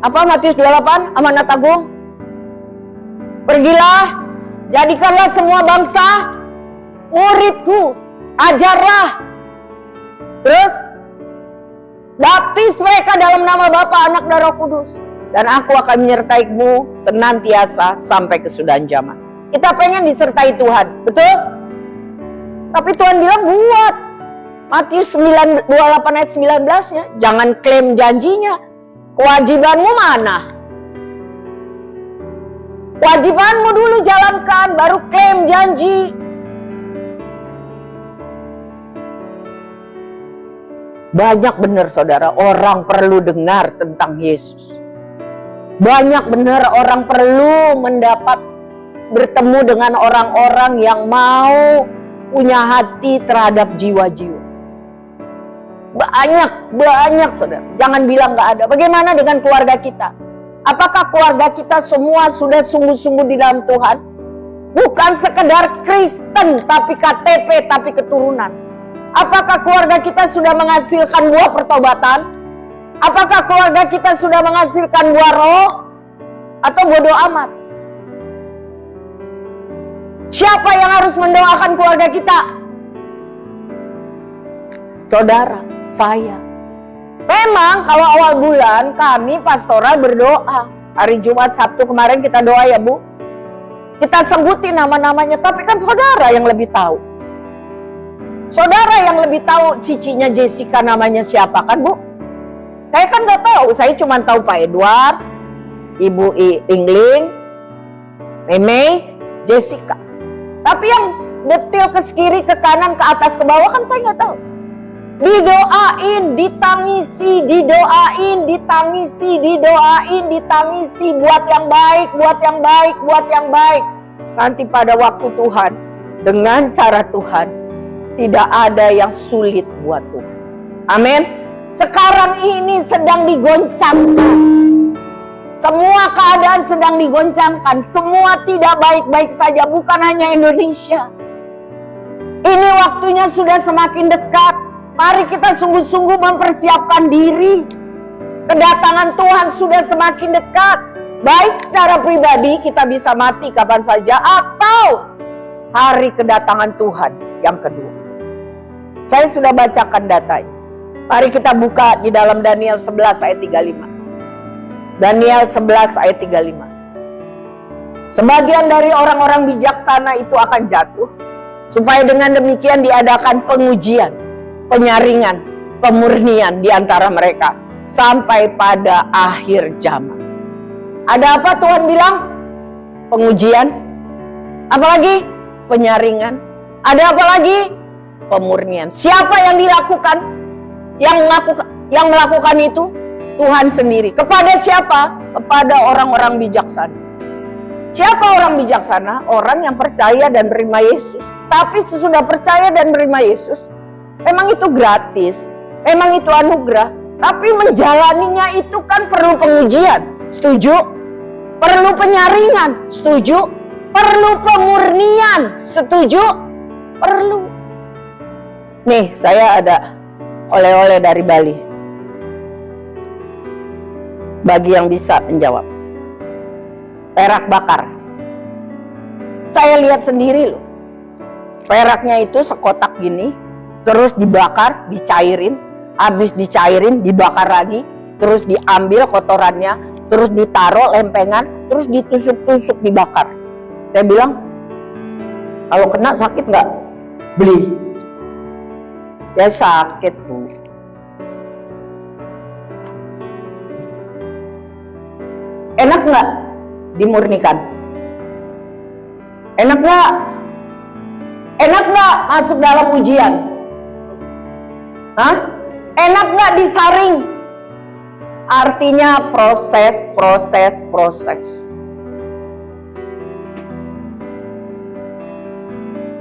Apa Matius 28, amanat agung? Pergilah, jadikanlah semua bangsa muridku. Ajarlah. Terus baptis mereka dalam nama Bapa, Anak, dan Roh Kudus. Dan aku akan menyertaimu senantiasa sampai kesudahan zaman. Kita pengen disertai Tuhan, betul? Tapi Tuhan bilang buat. Matius 28 ayat 19-nya. Jangan klaim janjinya. Kewajibanmu mana? Kewajibanmu dulu jalankan, baru klaim janji. Banyak benar saudara, orang perlu dengar tentang Yesus. Banyak benar orang perlu bertemu dengan orang-orang yang mau punya hati terhadap jiwa-jiwa. Banyak saudara. Jangan bilang gak ada. Bagaimana dengan keluarga kita? Apakah keluarga kita semua sudah sungguh-sungguh di dalam Tuhan? Bukan sekedar Kristen, tapi KTP, tapi keturunan. Apakah keluarga kita sudah menghasilkan buah pertobatan? Apakah keluarga kita sudah menghasilkan buah roh? Atau bodoh amat? Siapa yang harus mendoakan keluarga kita? Saudara, saya. Memang kalau awal bulan kami pastoral berdoa. Hari Jumat, Sabtu kemarin kita doa ya Bu. Kita sebutin nama-namanya, tapi kan saudara yang lebih tahu. Saudara yang lebih tahu cicinya Jessica namanya siapa kan Bu? Saya kan gak tahu, saya cuma tahu Pak Edward, Ibu Ingling, Meme, Jessica. Tapi yang detail ke kiri, ke kanan, ke atas, ke bawah kan saya gak tahu. Didoain, ditangisi, didoain, ditangisi, didoain, ditangisi. Buat yang baik, buat yang baik, buat yang baik. Nanti pada waktu Tuhan, dengan cara Tuhan, tidak ada yang sulit buat Tuhan. Amin. Sekarang ini sedang digoncangkan. Semua keadaan sedang digoncangkan. Semua tidak baik-baik saja, bukan hanya Indonesia. Ini waktunya sudah semakin dekat. Mari kita sungguh-sungguh mempersiapkan diri. Kedatangan Tuhan sudah semakin dekat. Baik secara pribadi kita bisa mati kapan saja, atau hari kedatangan Tuhan yang kedua. Saya sudah bacakan datanya. Mari kita buka di dalam Daniel 11 ayat 35. Daniel 11 ayat 35. Sebagian dari orang-orang bijaksana itu akan jatuh, supaya dengan demikian diadakan pengujian, penyaringan, pemurnian di antara mereka sampai pada akhir zaman. Ada apa Tuhan bilang? Pengujian. Apalagi? Penyaringan. Ada apa lagi? Pemurnian. Siapa yang dilakukan? Yang melakukan itu? Tuhan sendiri. Kepada siapa? Kepada orang-orang bijaksana. Siapa orang bijaksana? Orang yang percaya dan menerima Yesus. Tapi sesudah percaya dan menerima Yesus, memang itu gratis, memang itu anugerah. Tapi menjalaninya itu kan perlu pengujian, setuju? Perlu penyaringan, setuju? Perlu pemurnian, setuju? Perlu. Nih, saya ada oleh-oleh dari Bali. Bagi yang bisa menjawab. Perak bakar. Saya lihat sendiri loh. Peraknya itu sekotak gini, terus dibakar, dicairin, habis dicairin, dibakar lagi, terus diambil kotorannya, terus ditaruh lempengan, terus ditusuk-tusuk dibakar. Saya bilang, kalau kena sakit nggak? Beli. Ya sakit tuh. Enak nggak dimurnikan? Enak nggak? Enak nggak masuk dalam ujian? Hah? Enak nggak disaring? Artinya proses.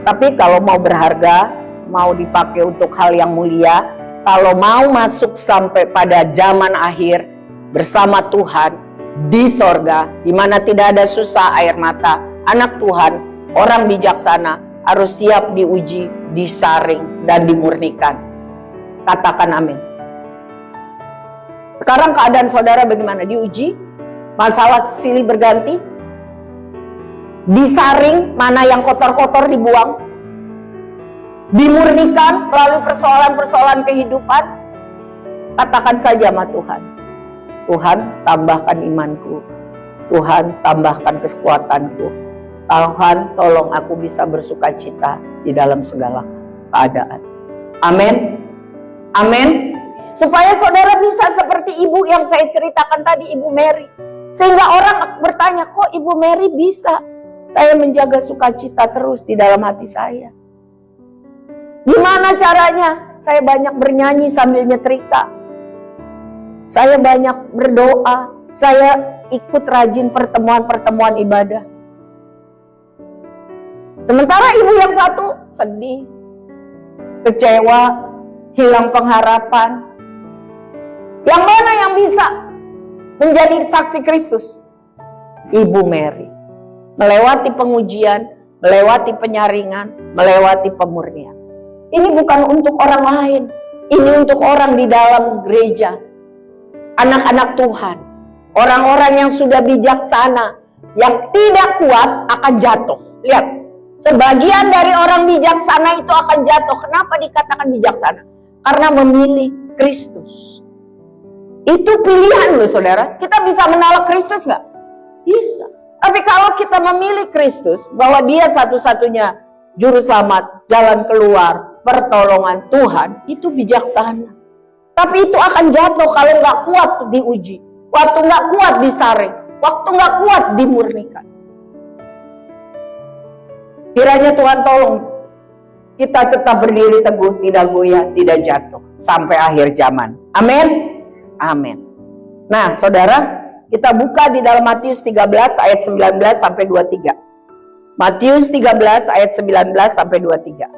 Tapi kalau mau berharga, mau dipakai untuk hal yang mulia, kalau mau masuk sampai pada zaman akhir bersama Tuhan di sorga, di mana tidak ada susah air mata, anak Tuhan, orang bijaksana harus siap diuji, disaring, dan dimurnikan. Katakan amin. Sekarang keadaan saudara bagaimana? Diuji, masalah silih berganti, disaring, mana yang kotor-kotor dibuang, dimurnikan melalui persoalan-persoalan kehidupan. Katakan saja sama Tuhan, Tuhan tambahkan imanku, Tuhan tambahkan kekuatanku, Tuhan tolong aku bisa bersukacita di dalam segala keadaan. Amin. Amin. Supaya saudara bisa seperti ibu yang saya ceritakan tadi, Ibu Mary. Sehingga orang bertanya, kok Ibu Mary bisa? Saya menjaga sukacita terus di dalam hati saya. Gimana caranya? Saya banyak bernyanyi sambil nyetrika. Saya banyak berdoa. Saya ikut rajin pertemuan-pertemuan ibadah. Sementara ibu yang satu sedih, kecewa, hilang pengharapan. Yang mana yang bisa menjadi saksi Kristus? Ibu Mary. Melewati pengujian, melewati penyaringan, melewati pemurnian. Ini bukan untuk orang lain. Ini untuk orang di dalam gereja. Anak-anak Tuhan. Orang-orang yang sudah bijaksana. Yang tidak kuat akan jatuh. Lihat. Sebagian dari orang bijaksana itu akan jatuh. Kenapa dikatakan bijaksana? Karena memilih Kristus. Itu pilihan loh saudara. Kita bisa menolak Kristus nggak? Bisa. Tapi kalau kita memilih Kristus, bahwa dia satu-satunya juru selamat, jalan keluar, pertolongan Tuhan, itu bijaksana. Tapi itu akan jatuh kalau nggak kuat diuji. Waktu nggak kuat disaring. Waktu nggak kuat dimurnikan. Kiranya Tuhan tolong kita tetap berdiri teguh, tidak goyah, tidak jatuh sampai akhir zaman. Amin. Amin. Nah, saudara, kita buka di dalam Matius 13 ayat 19 sampai 23. Matius 13 ayat 19 sampai 23.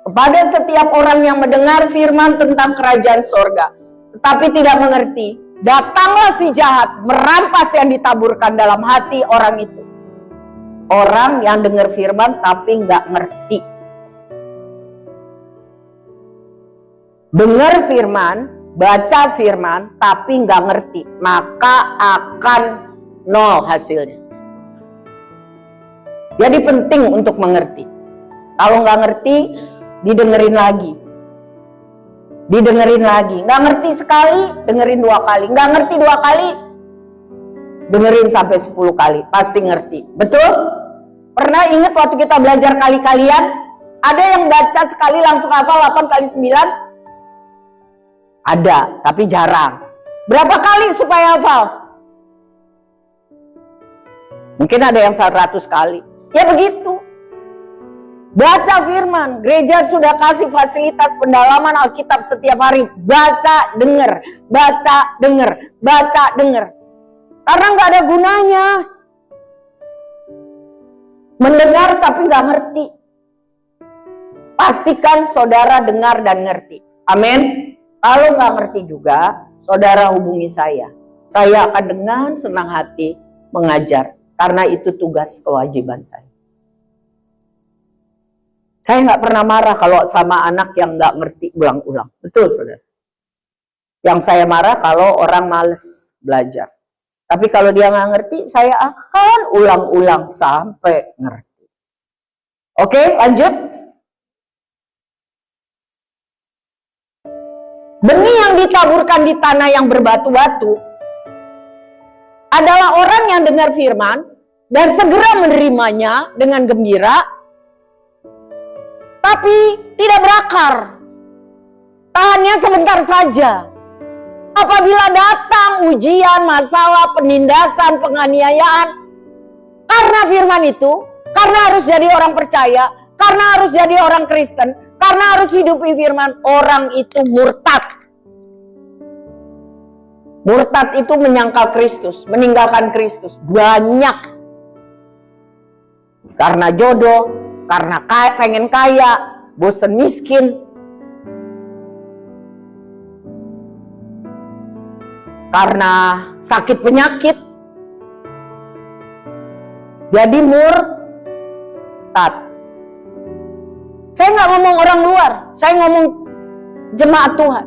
Kepada setiap orang yang mendengar firman tentang kerajaan sorga, tetapi tidak mengerti, datanglah si jahat merampas yang ditaburkan dalam hati orang itu. Orang yang dengar firman tapi nggak ngerti. Dengar firman, baca firman, tapi nggak ngerti, maka akan nol hasilnya. Jadi penting untuk mengerti. Kalau nggak ngerti, didengerin lagi. Didengerin lagi. Nggak ngerti sekali, dengerin 2 kali. Nggak ngerti 2 kali, dengerin sampai 10 kali. Pasti ngerti. Betul? Pernah ingat waktu kita belajar kali-kalian? Ada yang baca sekali langsung hafal 8 kali 9? Ada, tapi jarang. Berapa kali supaya hafal? Mungkin ada yang 100 kali. Ya begitu. Baca firman. Gereja sudah kasih fasilitas pendalaman Alkitab setiap hari. Baca, denger. Baca, denger. Baca, denger. Karena nggak ada gunanya Mendengar tapi nggak ngerti. Pastikan saudara dengar dan ngerti. Amin. Kalau nggak ngerti juga, saudara hubungi saya. Saya akan dengan senang hati mengajar. Karena itu tugas kewajiban saya. Saya nggak pernah marah kalau sama anak yang nggak ngerti ulang-ulang. Betul, saudara. Yang saya marah kalau orang males belajar. Tapi kalau dia nggak ngerti, saya akan ulang-ulang sampai ngerti. Oke, lanjut. Benih yang ditaburkan di tanah yang berbatu-batu adalah orang yang dengar firman dan segera menerimanya dengan gembira, tapi tidak berakar. Tahannya sebentar saja. Apabila datang ujian, masalah, penindasan, penganiayaan, karena firman itu, karena harus jadi orang percaya, karena harus jadi orang Kristen, karena harus hidupi firman, orang itu murtad. Murtad itu menyangkal Kristus, meninggalkan Kristus. Banyak. Karena jodoh, karena pengen kaya, bosen miskin. Karena sakit penyakit. Jadi murtad. Saya nggak ngomong orang luar, saya ngomong jemaat Tuhan.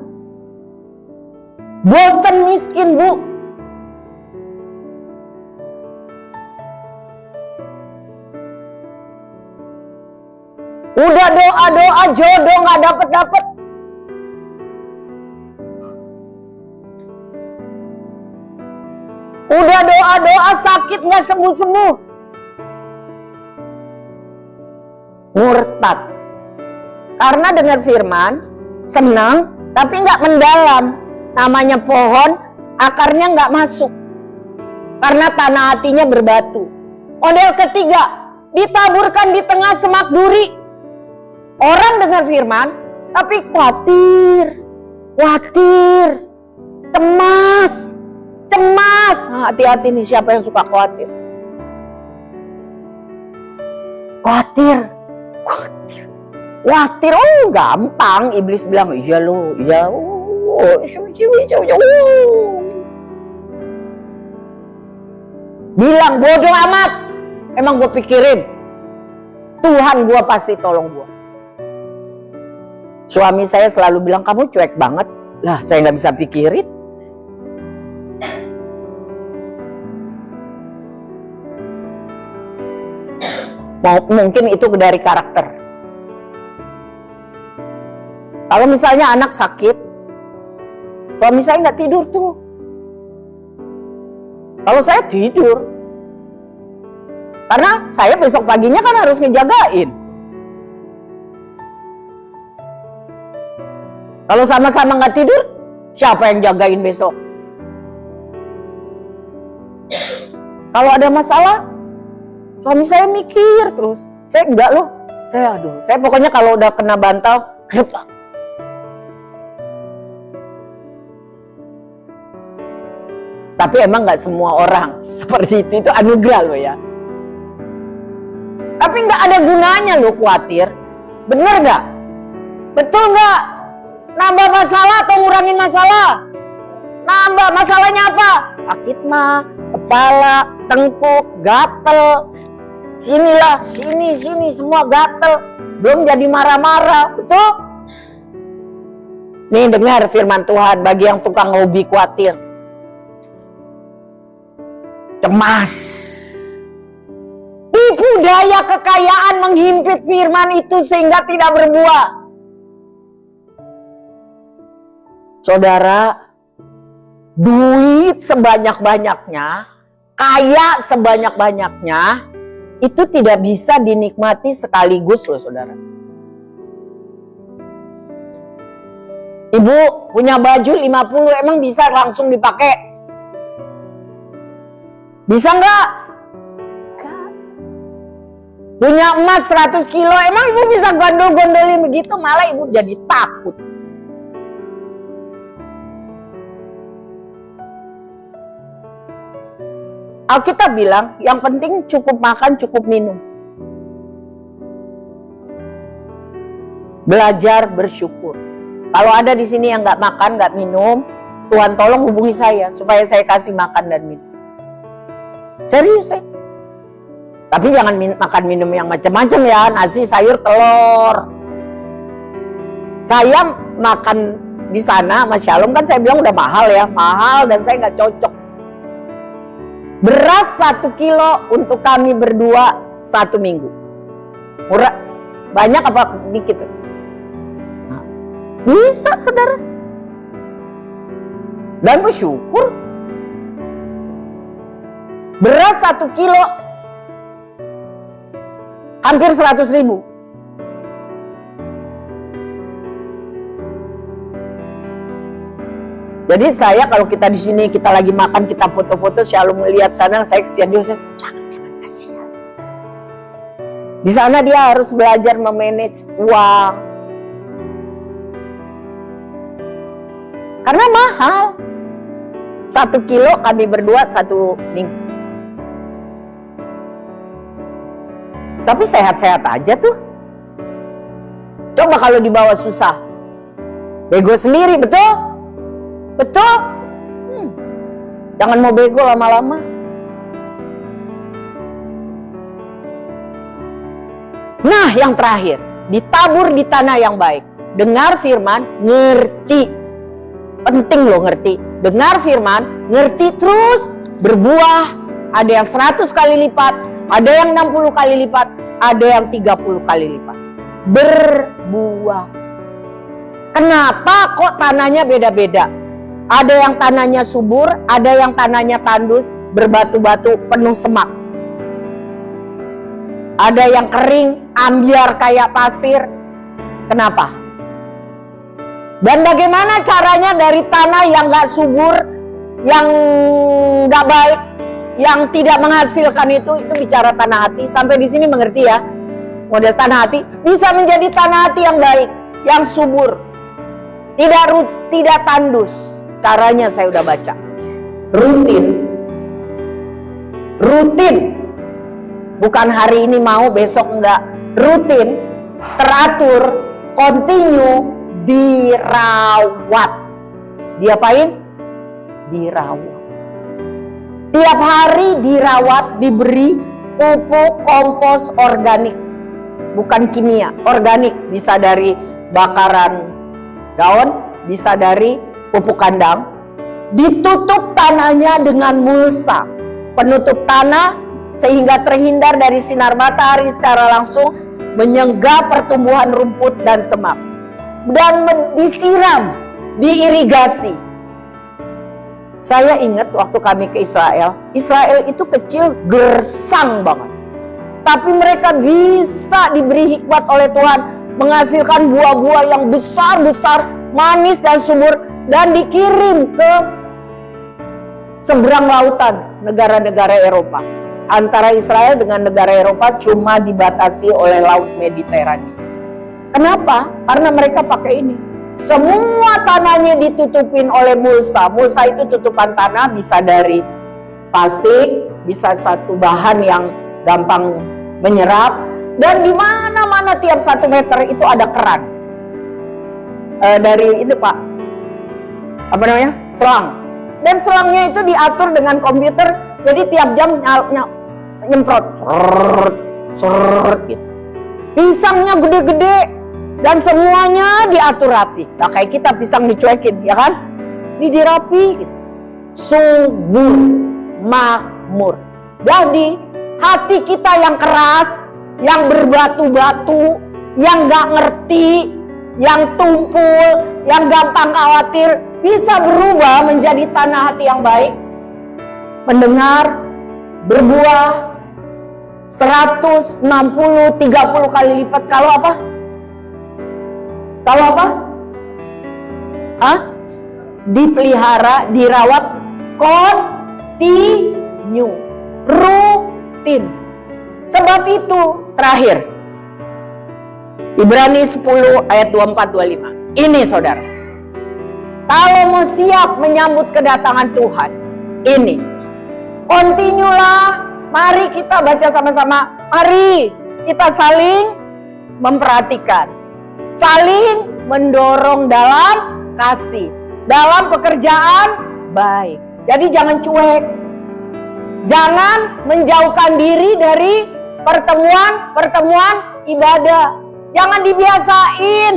Bosan miskin, Bu. Udah doa-doa jodoh nggak dapet-dapet. Udah doa-doa sakit nggak sembuh-sembuh. Murtad. Karena dengar firman, senang, tapi nggak mendalam. Namanya pohon, akarnya nggak masuk. Karena tanah hatinya berbatu. Model ketiga, ditaburkan di tengah semak duri. Orang dengar firman, tapi khawatir, cemas. Hati-hati nih, siapa yang suka khawatir? Khawatir. Oh gampang, iblis bilang, iya lo, iya. Bilang bodoh amat. Emang gue pikirin Tuhan gue pasti tolong gue. Suami saya selalu bilang, kamu cuek banget. Lah saya gak bisa pikirin. Mungkin itu dari karakter. Kalau misalnya anak sakit, suami saya nggak tidur tuh. Kalau saya tidur, karena saya besok paginya kan harus ngejagain. Kalau sama-sama nggak tidur, siapa yang jagain besok? Kalau ada masalah, suami saya mikir terus. Saya enggak loh. Saya pokoknya kalau udah kena bantal, tapi emang nggak semua orang seperti itu anugerah loh ya. Tapi nggak ada gunanya lo khawatir, bener nggak? Betul nggak? Nambah masalah atau ngurangin masalah? Nambah. Masalahnya apa? Sakit mah, kepala, tengkuk, gatel, sinilah, sini semua gatel, belum jadi marah-marah, betul? Nih dengar firman Tuhan bagi yang tukang hobi khawatir. Cemas. Tipu daya kekayaan menghimpit firman itu sehingga tidak berbuah. Saudara, duit sebanyak-banyaknya, kaya sebanyak-banyaknya, itu tidak bisa dinikmati sekaligus loh saudara. Ibu punya baju 50, emang bisa langsung dipakai? Bisa nggak? Punya emas 100 kilo, emang ibu bisa gondol-gondolin begitu? Malah ibu jadi takut. Alkitab bilang, yang penting cukup makan, cukup minum. Belajar bersyukur. Kalau ada di sini yang nggak makan, nggak minum, Tuhan tolong hubungi saya supaya saya kasih makan dan minum. Serius saya. Tapi jangan makan minum yang macam-macam ya, nasi, sayur, telur. Saya makan di sana sama Shalom kan saya bilang udah mahal ya, mahal dan saya nggak cocok. Beras 1 kilo untuk kami berdua 1 minggu. Murah, banyak apa dikit? Nah, bisa saudara. Dan bersyukur. Beras 1 kilo hampir 100.000. Jadi saya kalau kita di sini kita lagi makan, kita foto-foto, Shalom melihat sana, saya kesian dia, jangan kasihan. Di sana dia harus belajar memanage uang. Karena mahal. 1 kilo kami berdua 1 minggu. Tapi sehat-sehat aja tuh. Coba kalau dibawa susah. Bego sendiri, betul? Betul? Jangan mau bego lama-lama. Nah, yang terakhir, ditabur di tanah yang baik. Dengar firman, ngerti. Penting loh ngerti. Dengar firman, ngerti terus berbuah. Ada yang 100 kali lipat, ada yang 60 kali lipat, ada yang 30 kali lipat. Berbuah. Kenapa kok tanahnya beda-beda? Ada yang tanahnya subur, ada yang tanahnya tandus, berbatu-batu, penuh semak. Ada yang kering, ambyar kayak pasir. Kenapa? Dan bagaimana caranya dari tanah yang gak subur, yang gak baik, yang tidak menghasilkan itu bicara tanah hati. Sampai di sini mengerti ya? Model tanah hati bisa menjadi tanah hati yang baik, yang subur, tidak tandus. Caranya saya udah baca. Rutin. Bukan hari ini mau, besok enggak. Rutin, teratur, continue, dirawat. Diapain? Dirawat. Tiap hari dirawat, diberi pupuk kompos organik. Bukan kimia, organik. Bisa dari bakaran daun, bisa dari pupuk kandang. Ditutup tanahnya dengan mulsa, penutup tanah sehingga terhindar dari sinar matahari secara langsung, menyegah pertumbuhan rumput dan semak, dan disiram, diirigasi. Saya ingat waktu kami ke Israel itu kecil, gersang banget, tapi mereka bisa diberi hikmat oleh Tuhan, menghasilkan buah-buah yang besar-besar, manis dan subur, dan dikirim ke seberang lautan negara-negara Eropa. Antara Israel dengan negara Eropa cuma dibatasi oleh Laut Mediterania. Kenapa? Karena mereka pakai ini. Semua tanahnya ditutupin oleh mulsa. Mulsa itu tutupan tanah, bisa dari plastik, bisa satu bahan yang gampang menyerap, dan di mana-mana tiap 1 meter itu ada keran. Dari itu Pak, apa namanya? Selang. Dan selangnya itu diatur dengan komputer, jadi tiap jam nyemprot, gitu. Pisangnya gede-gede dan semuanya diatur rapi. Nah, kayak kita pisang dicuekin, ya kan? Ini dirapi, gitu. Subur, makmur. Jadi hati kita yang keras, yang berbatu-batu, yang gak ngerti, yang tumpul, yang gampang khawatir, bisa berubah menjadi tanah hati yang baik. Mendengar, berbuah 160, 30 kali lipat. Kalau apa? Kalau apa? Dipelihara, dirawat, continue, rutin. Sebab itu terakhir, Ibrani 10 ayat 24-25. Ini saudara, kalau mau siap menyambut kedatangan Tuhan, ini continue lah. Mari kita baca sama-sama. Mari kita saling memperhatikan. saling mendorong dalam kasih, dalam pekerjaan baik. Jadi jangan cuek, jangan menjauhkan diri dari pertemuan ibadah. Jangan dibiasain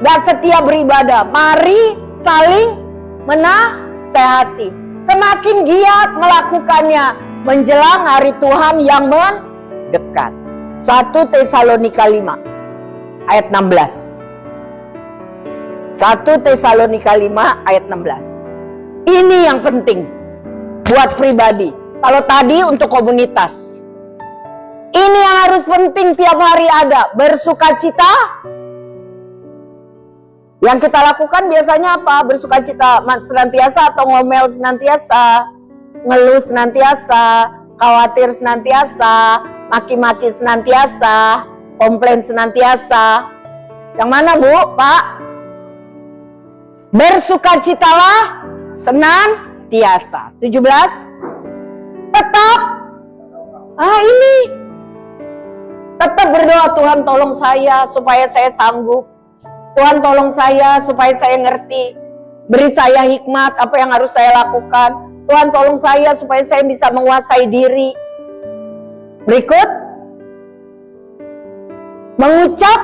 gak setia beribadah. Mari saling menasehati. Semakin giat melakukannya menjelang hari Tuhan yang mendekat. 1 Tesalonika 5 ayat 16. 1 Tesalonika 5 ayat 16. Ini yang penting buat pribadi. Kalau tadi untuk komunitas, ini yang harus penting tiap hari ada. Bersukacita. Yang kita lakukan biasanya apa? Bersukacita senantiasa atau ngomel senantiasa, ngeluh senantiasa, khawatir senantiasa, maki-maki senantiasa, komplain senantiasa. Yang mana Bu, Pak? Bersukacitalah senantiasa. 17. Tetap. Ini. Tetap berdoa, Tuhan tolong saya supaya saya sanggup. Tuhan tolong saya supaya saya ngerti. Beri saya hikmat apa yang harus saya lakukan. Tuhan tolong saya supaya saya bisa menguasai diri. Berikut. Mengucap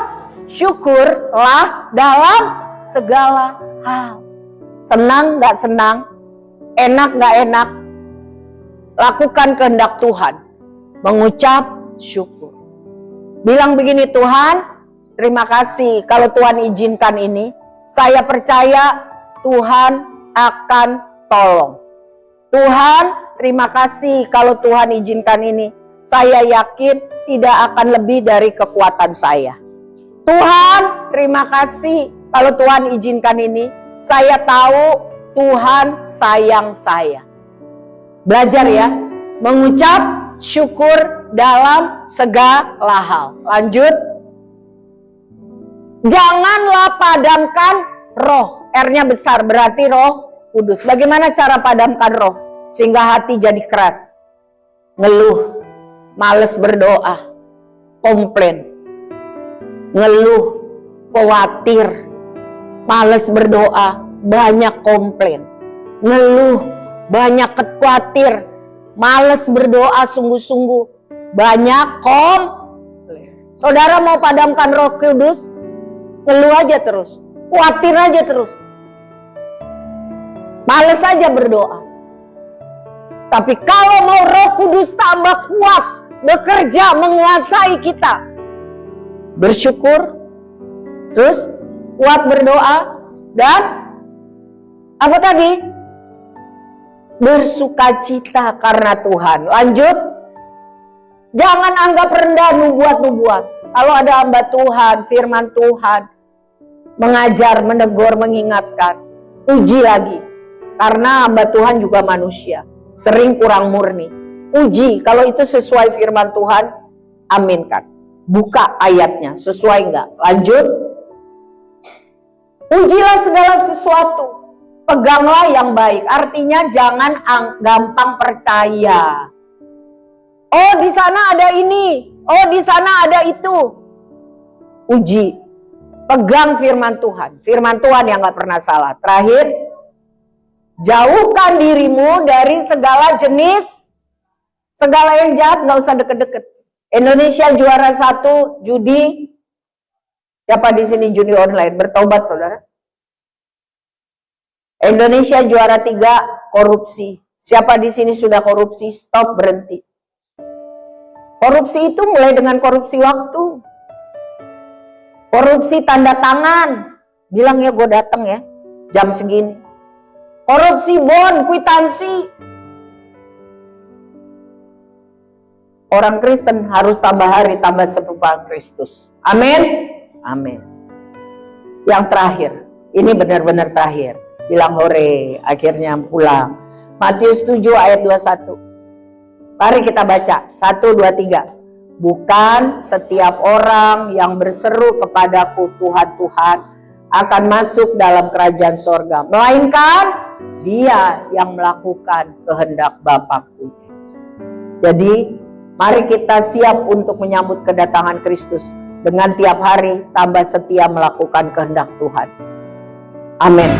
syukurlah dalam segala hal. Senang gak senang, enak gak enak, lakukan kehendak Tuhan. Mengucap syukur. Bilang begini, Tuhan terima kasih kalau Tuhan izinkan ini. Saya percaya Tuhan akan tolong. Tuhan terima kasih kalau Tuhan izinkan ini. Saya yakin tidak akan lebih dari kekuatan saya. Tuhan terima kasih kalau Tuhan izinkan ini. Saya tahu Tuhan sayang saya. Belajar ya. Mengucap syukur dalam segala hal. Lanjut. Janganlah padamkan roh. R-nya besar berarti Roh Kudus. Bagaimana cara padamkan roh? Sehingga hati jadi keras. Ngeluh. Males berdoa. Komplain. Ngeluh. Khawatir. Males berdoa. Banyak komplain. Ngeluh. Banyak khawatir. Males berdoa sungguh-sungguh. Banyak komplain. Saudara mau padamkan Roh Kudus? Ngeluh aja terus, khawatir aja terus, males aja berdoa. Tapi kalau mau Roh Kudus tambah kuat, bekerja, menguasai kita, bersyukur, terus kuat berdoa, dan apa tadi? Bersukacita karena Tuhan. Lanjut, jangan anggap rendah nubuat-nubuat. Kalau ada hamba Tuhan, firman Tuhan, mengajar, menegur, mengingatkan, uji lagi. Karena hamba Tuhan juga manusia, sering kurang murni. Uji, kalau itu sesuai firman Tuhan, aminkan. Buka ayatnya, sesuai enggak? Lanjut. Ujilah segala sesuatu, peganglah yang baik. Artinya jangan gampang percaya. Oh di sana ada ini, oh di sana ada itu. Uji, pegang firman Tuhan. Firman Tuhan yang gak pernah salah. Terakhir, jauhkan dirimu dari segala jenis, segala yang jahat, gak usah deket-deket. Indonesia juara 1 judi. Siapa di sini judi online? Bertobat saudara. Indonesia juara 3 korupsi. Siapa di sini sudah korupsi? Stop, berhenti. Korupsi itu mulai dengan korupsi waktu. Korupsi tanda tangan. Bilang ya gue datang ya jam segini. Korupsi bon, kwitansi. Orang Kristen harus tambah hari tambah serupa Kristus. Amin. Amin. Yang terakhir. Ini benar-benar terakhir. Bilang hore, akhirnya pulang. Matius 7 ayat 21. Mari kita baca, 1, 2, 3. Bukan setiap orang yang berseru kepadaku Tuhan, Tuhan akan masuk dalam kerajaan sorga. Melainkan dia yang melakukan kehendak Bapakku. Jadi mari kita siap untuk menyambut kedatangan Kristus. dengan tiap hari tambah setia melakukan kehendak Tuhan. Amin.